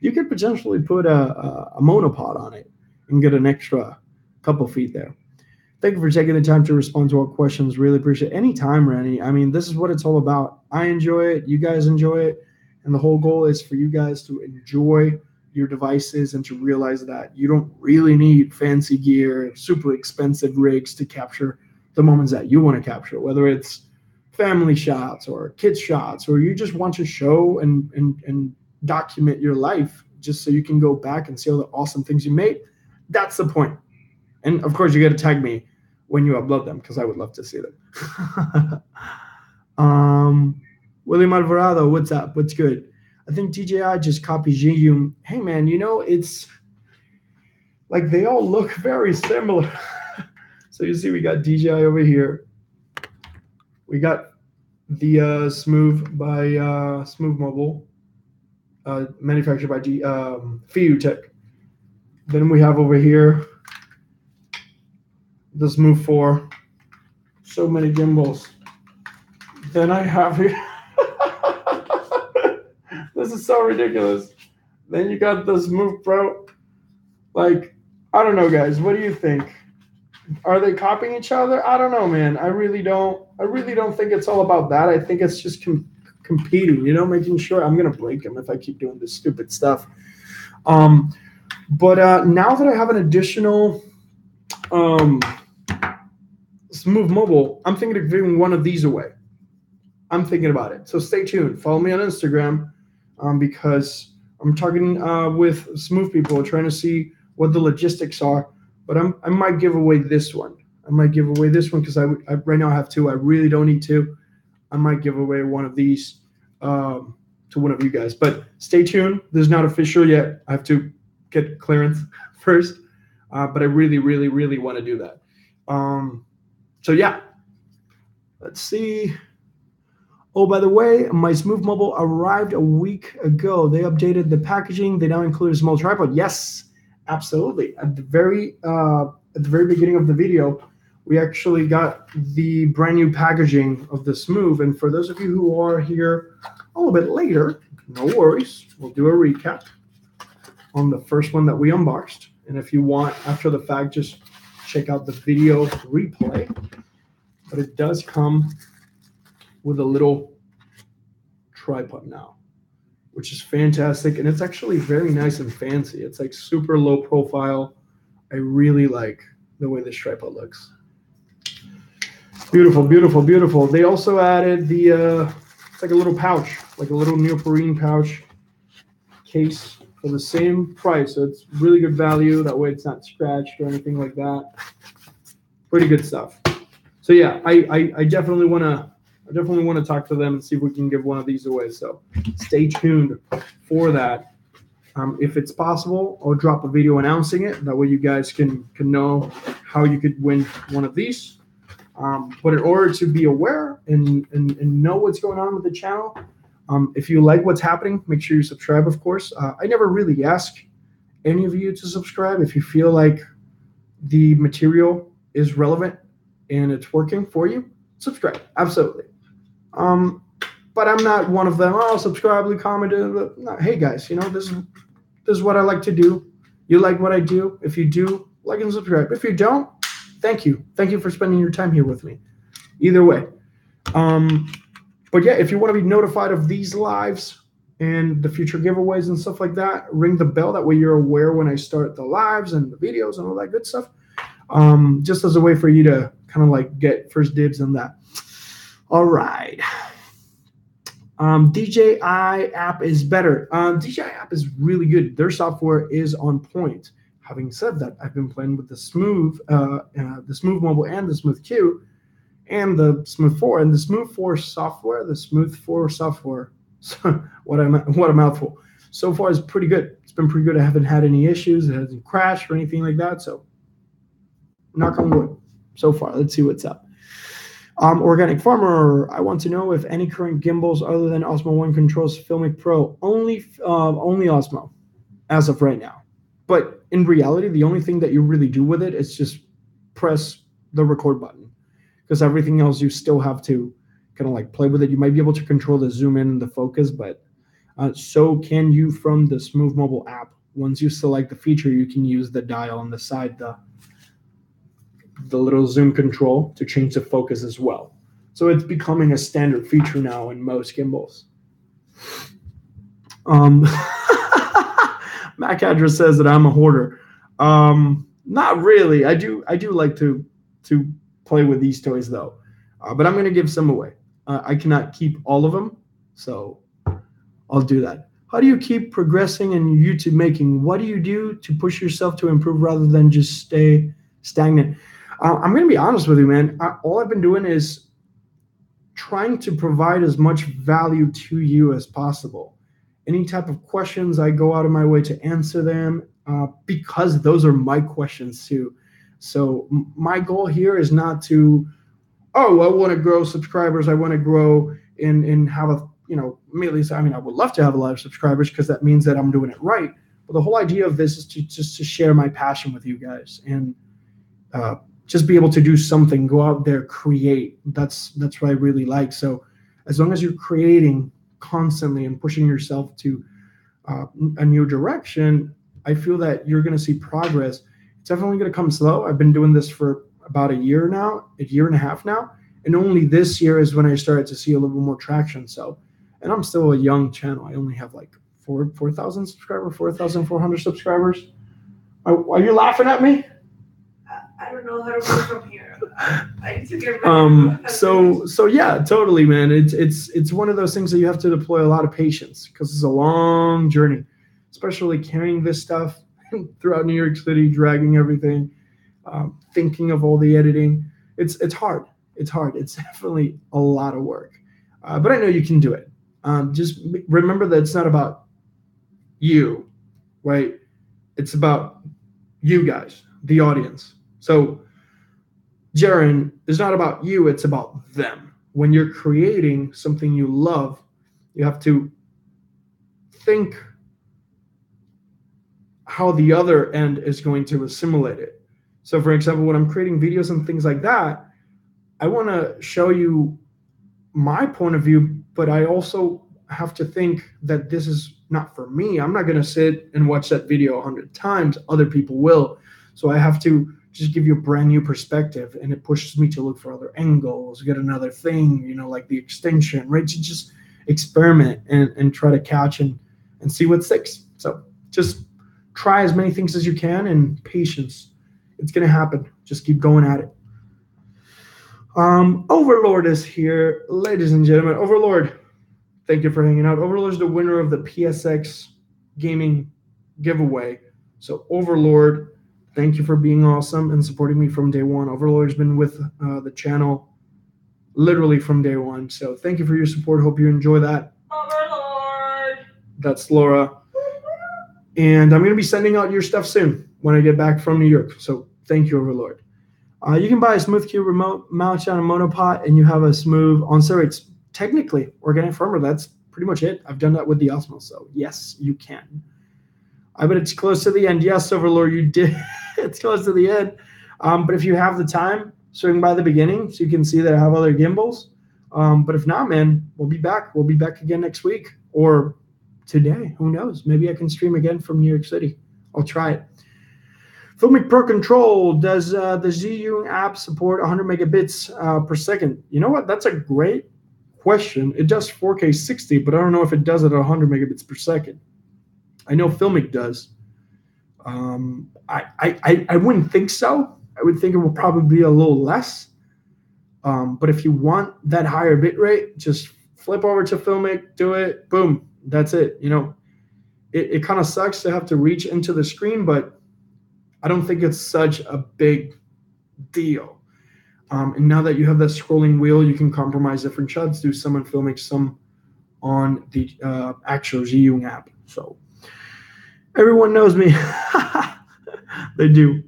You could potentially put a monopod on it and get an extra couple feet there. Thank you for taking the time to respond to our questions. Really appreciate it. Anytime, Randy. I mean, this is what it's all about. I enjoy it. You guys enjoy it. And the whole goal is for you guys to enjoy your devices and to realize that you don't really need fancy gear, super expensive rigs to capture the moments that you want to capture, whether it's family shots or kids shots, or you just want to show and document your life just so you can go back and see all the awesome things you made. That's the point. And of course, you got to tag me when you upload them because I would love to see them. William Alvarado, what's up? What's good? I think DJI just copied Zhiyun. Hey, man, you know, it's like they all look very similar. So you see we got DJI over here. We got the Smove by Smove Mobile, manufactured by Fiutech. Then we have over here the Smove 4. So many gimbals. Then I have here. This is so ridiculous. Then you got the Smove Pro. Like, I don't know, guys. What do you think? Are they copying each other? I don't know, man. I really don't think it's all about that. I think it's just competing, you know, making sure. I'm going to break them if I keep doing this stupid stuff. But now that I have an additional Smove Mobile, I'm thinking of giving one of these away. I'm thinking about it. So stay tuned. Follow me on Instagram because I'm talking with Smove people, trying to see what the logistics are. But I might give away this one. I might give away this one because I right now I have 2. I really don't need 2. I might give away one of these to one of you guys. But stay tuned. This is not official yet. I have to get clearance first. But I really, really, really want to do that. So yeah. Let's see. Oh, by the way, my Smove Mobile arrived a week ago. They updated the packaging. They now include a small tripod. Yes. Absolutely. At the very beginning of the video, we actually got the brand new packaging of the Smove. And for those of you who are here a little bit later, no worries. We'll do a recap on the first one that we unboxed. And if you want, after the fact, just check out the video replay. But it does come with a little tripod now, which is fantastic. And it's actually very nice and fancy. It's like super low profile. I really like the way this tripod looks. Beautiful, beautiful, beautiful. They also added the, it's like a little pouch, like a little neoprene pouch case for the same price. So it's really good value. That way it's not scratched or anything like that. Pretty good stuff. So yeah, I definitely want to talk to them and see if we can give one of these away. So stay tuned for that. If it's possible, I'll drop a video announcing it. That way you guys can know how you could win one of these. But in order to be aware and know what's going on with the channel, if you like what's happening, make sure you subscribe, of course. I never really ask any of you to subscribe. If you feel like the material is relevant and it's working for you, subscribe. Absolutely. But I'm not one of them. Oh, subscribe, leave, comment. No. Hey guys, this is what I like to do. You like what I do? If you do, like and subscribe. If you don't, thank you. Thank you for spending your time here with me. Either way. But yeah, if you want to be notified of these lives and the future giveaways and stuff like that, ring the bell. That way you're aware when I start the lives and the videos and all that good stuff. Just as a way for you to kind of like get first dibs on that. All right. DJI app is better. DJI app is really good. Their software is on point. Having said that, I've been playing with the Smove Mobile and the Smove Q and the Smove 4 and the Smove 4 software. The Smove 4 software. What a mouthful. So far, it's pretty good. It's been pretty good. I haven't had any issues. It hasn't crashed or anything like that. So, knock on wood. So far, let's see what's up. Organic Farmer, I want to know if any current gimbals other than Osmo One controls Filmic Pro. Only Osmo, as of right now. But in reality, the only thing that you really do with it is just press the record button, because everything else you still have to kind of like play with it. You might be able to control the zoom in and the focus, but so can you from the Smove Mobile app. Once you select the feature, you can use the dial on the side, the little zoom control to change the focus as well. So it's becoming a standard feature now in most gimbals. Mac address says that I'm a hoarder. Not really. I do like to play with these toys though, but I'm gonna give some away. I cannot keep all of them, so I'll do that. How do you keep progressing in YouTube making? What do you do to push yourself to improve rather than just stay stagnant? I'm going to be honest with you, man. All I've been doing is trying to provide as much value to you as possible. Any type of questions, I go out of my way to answer them because those are my questions too. So my goal here is not to, I want to grow subscribers. I want to grow and have a, I would love to have a lot of subscribers because that means that I'm doing it right. But the whole idea of this is to share my passion with you guys and just be able to do something, go out there, create. That's what I really like. So as long as you're creating constantly and pushing yourself to a new direction, I feel that you're going to see progress. It's definitely going to come slow. I've been doing this for about a year and a half now. And only this year is when I started to see a little bit more traction. So, and I'm still a young channel. I only have like 4,000 subscribers, 4,400 subscribers. Are you laughing at me? I don't know how to go from here. I need to get ready. So yeah, totally, man. It's one of those things that you have to deploy a lot of patience because it's a long journey, especially carrying this stuff throughout New York City, dragging everything, thinking of all the editing. It's hard. It's hard. It's definitely a lot of work, but I know you can do it. Just remember that it's not about you, right? It's about you guys, the audience. So, Jaren, it's not about you, it's about them. When you're creating something you love, you have to think how the other end is going to assimilate it. So, for example, when I'm creating videos and things like that, I want to show you my point of view, but I also have to think that this is not for me. I'm not going to sit and watch that video 100 times. Other people will. So I have to just give you a brand new perspective, and it pushes me to look for other angles, get another thing, like the extension, right? To just experiment and try to catch and see what sticks. So just try as many things as you can, and patience. It's going to happen. Just keep going at it. Overlord is here. Ladies and gentlemen, Overlord, thank you for hanging out. Overlord is the winner of the PSX gaming giveaway. So Overlord, thank you for being awesome and supporting me from day one. Overlord's been with the channel literally from day one. So thank you for your support. Hope you enjoy that. Overlord. That's Laura. And I'm going to be sending out your stuff soon when I get back from New York. So thank you, Overlord. You can buy a Smooth Cube remote mount on a monopod, and you have a Smooth on steroids. Technically, organic firmware, that's pretty much it. I've done that with the Osmo. So yes, you can. I bet it's close to the end. Yes, Overlord, you did. It's close to the end. But if you have the time, swing by the beginning so you can see that I have other gimbals. But if not, man, we'll be back. We'll be back again next week or today. Who knows? Maybe I can stream again from New York City. I'll try it. Filmic Pro Control. Does the Zhiyun app support 100 megabits per second? You know what? That's a great question. It does 4K 60, but I don't know if it does it at 100 megabits per second. I know Filmic does. I wouldn't think so. I would think it will probably be a little less. But if you want that higher bit rate, just flip over to Filmic, do it, boom, that's it. You know, it kind of sucks to have to reach into the screen, but I don't think it's such a big deal. And now that you have that scrolling wheel, you can compromise different shots, do some on Filmic, some on the actual Zhiyun app. So everyone knows me. They do.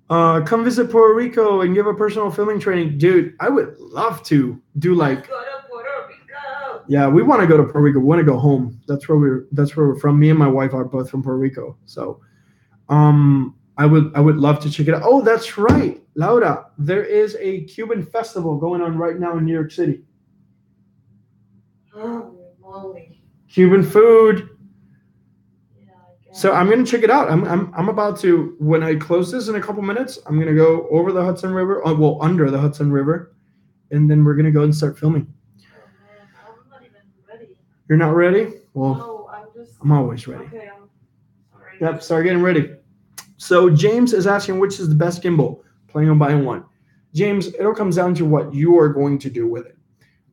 Come visit Puerto Rico and give a personal filming training. Dude, I would love to do like. Go to Puerto Rico. Yeah, we want to go to Puerto Rico. We want to go home. That's where we're from. Me and my wife are both from Puerto Rico. So I would love to check it out. Oh, that's right, Laura. There is a Cuban festival going on right now in New York City. Holy moly. Cuban food. Yeah, I guess. So I'm gonna check it out. I'm about to, when I close this in a couple minutes, I'm gonna go over the Hudson River, under the Hudson River, and then we're gonna go and start filming. Oh man, I'm not even ready. You're not ready? Well, No, I'm always ready. Okay, I'm sorry. Yep, start getting ready. So James is asking which is the best gimbal. Planning on buying one. James, it all comes down to what you are going to do with it.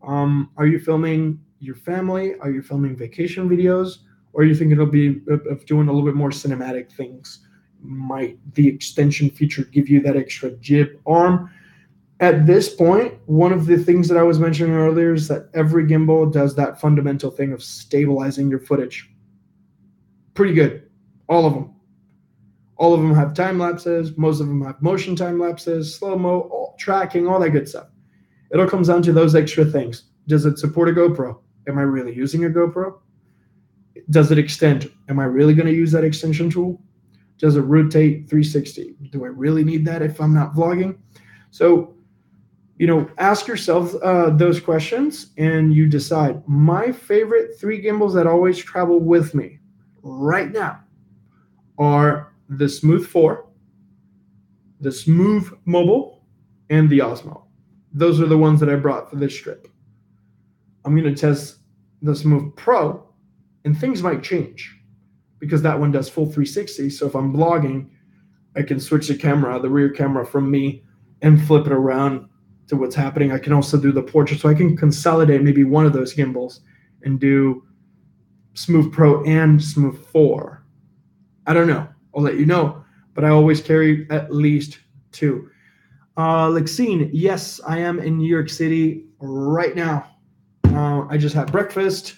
Are you filming your family? Are you filming vacation videos? Or are you thinking it'll be of doing a little bit more cinematic things? Might the extension feature give you that extra jib arm? At this point, one of the things that I was mentioning earlier is that every gimbal does that fundamental thing of stabilizing your footage. Pretty good. All of them. All of them have time lapses. Most of them have motion time lapses, slow-mo, tracking, all that good stuff. It all comes down to those extra things. Does it support a GoPro? Am I really using a GoPro? Does it extend? Am I really going to use that extension tool? Does it rotate 360? Do I really need that if I'm not vlogging? So, ask yourself those questions and you decide. My favorite 3 gimbals that always travel with me right now are the Smooth 4, the Smove Mobile, and the Osmo. Those are the ones that I brought for this trip. I'm going to test the Smove Pro, and things might change because that one does full 360. So if I'm vlogging, I can switch the rear camera from me and flip it around to what's happening. I can also do the portrait, so I can consolidate maybe one of those gimbals and do Smove Pro and Smove 4. I don't know. I'll let you know, but I always carry at least 2. Lexine, yes, I am in New York City right now. I just had breakfast,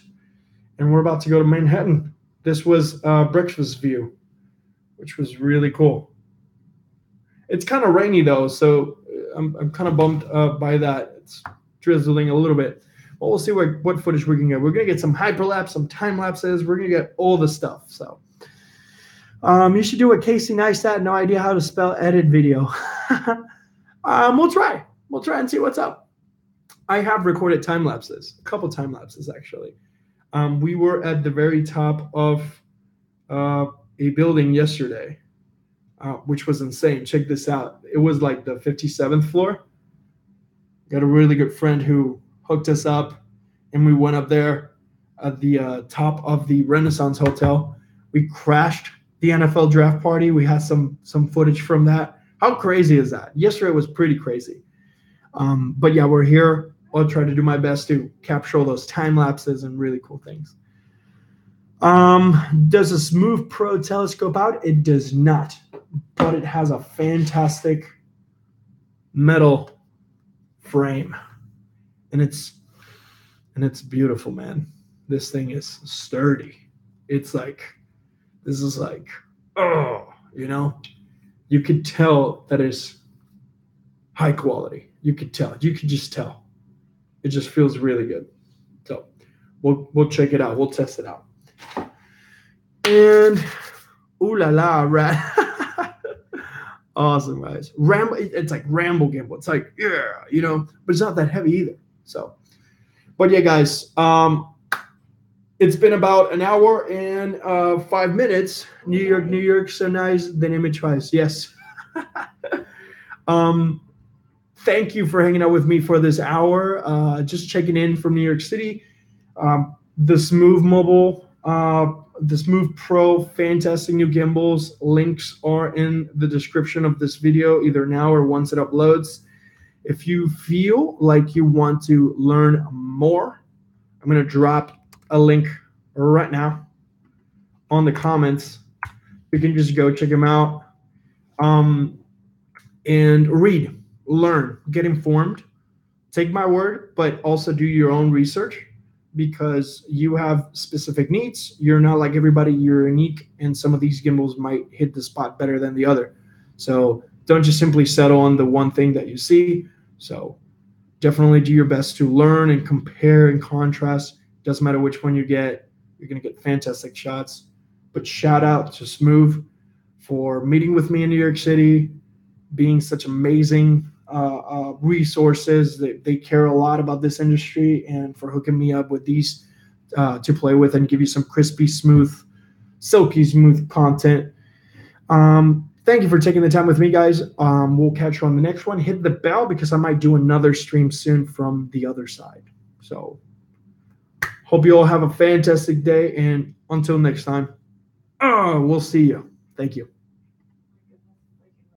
and we're about to go to Manhattan. This was breakfast view, which was really cool. It's kind of rainy though, so I'm kind of bummed by that. It's drizzling a little bit. Well, we'll see what footage we can get. We're gonna get some hyperlapse, some time lapses. We're gonna get all the stuff. So. You should do what Casey Neistat, no idea how to spell edit video. We'll try and see what's up. I have recorded time lapses, a couple time lapses actually. We were at the very top of a building yesterday, which was insane. Check this out. It was like the 57th floor. Got a really good friend who hooked us up, and we went up there at the top of the Renaissance Hotel. We crashed the NFL draft party. We had some footage from that. How crazy is that? Yesterday was pretty crazy. But yeah, we're here. I'll try to do my best to capture all those time lapses and really cool things. Does a Smove Pro telescope out? It does not, but it has a fantastic metal frame, and it's beautiful, man. This thing is sturdy. It's like This is like, oh, you could tell that it's high quality. You could tell. You could just tell. It just feels really good. So we'll check it out. We'll test it out. And ooh la la, right? Awesome, guys. It's like Rambo gimbal. It's like, yeah, but it's not that heavy either. So, but yeah, guys, it's been about an hour and 5 minutes. New York, so nice. The name it tries. Yes. Thank you for hanging out with me for this hour. Just checking in from New York City. The Smove Mobile, the Smove Pro, fantastic new gimbals. Links are in the description of this video, either now or once it uploads. If you feel like you want to learn more, I'm going to drop a link right now on the comments. You can just go check them out and read, learn, get informed. Take my word, but also do your own research because you have specific needs. You're not like everybody. You're unique, and some of these gimbals might hit the spot better than the other. So don't just simply settle on the one thing that you see. So definitely do your best to learn and compare and contrast. Doesn't matter which one you get. You're going to get fantastic shots. But shout out to Smove for meeting with me in New York City, being such amazing resources. They care a lot about this industry, and for hooking me up with these to play with and give you some crispy, smooth, silky smooth content. Thank you for taking the time with me, guys. We'll catch you on the next one. Hit the bell because I might do another stream soon from the other side. So hope you all have a fantastic day, and until next time, we'll see you. Thank you.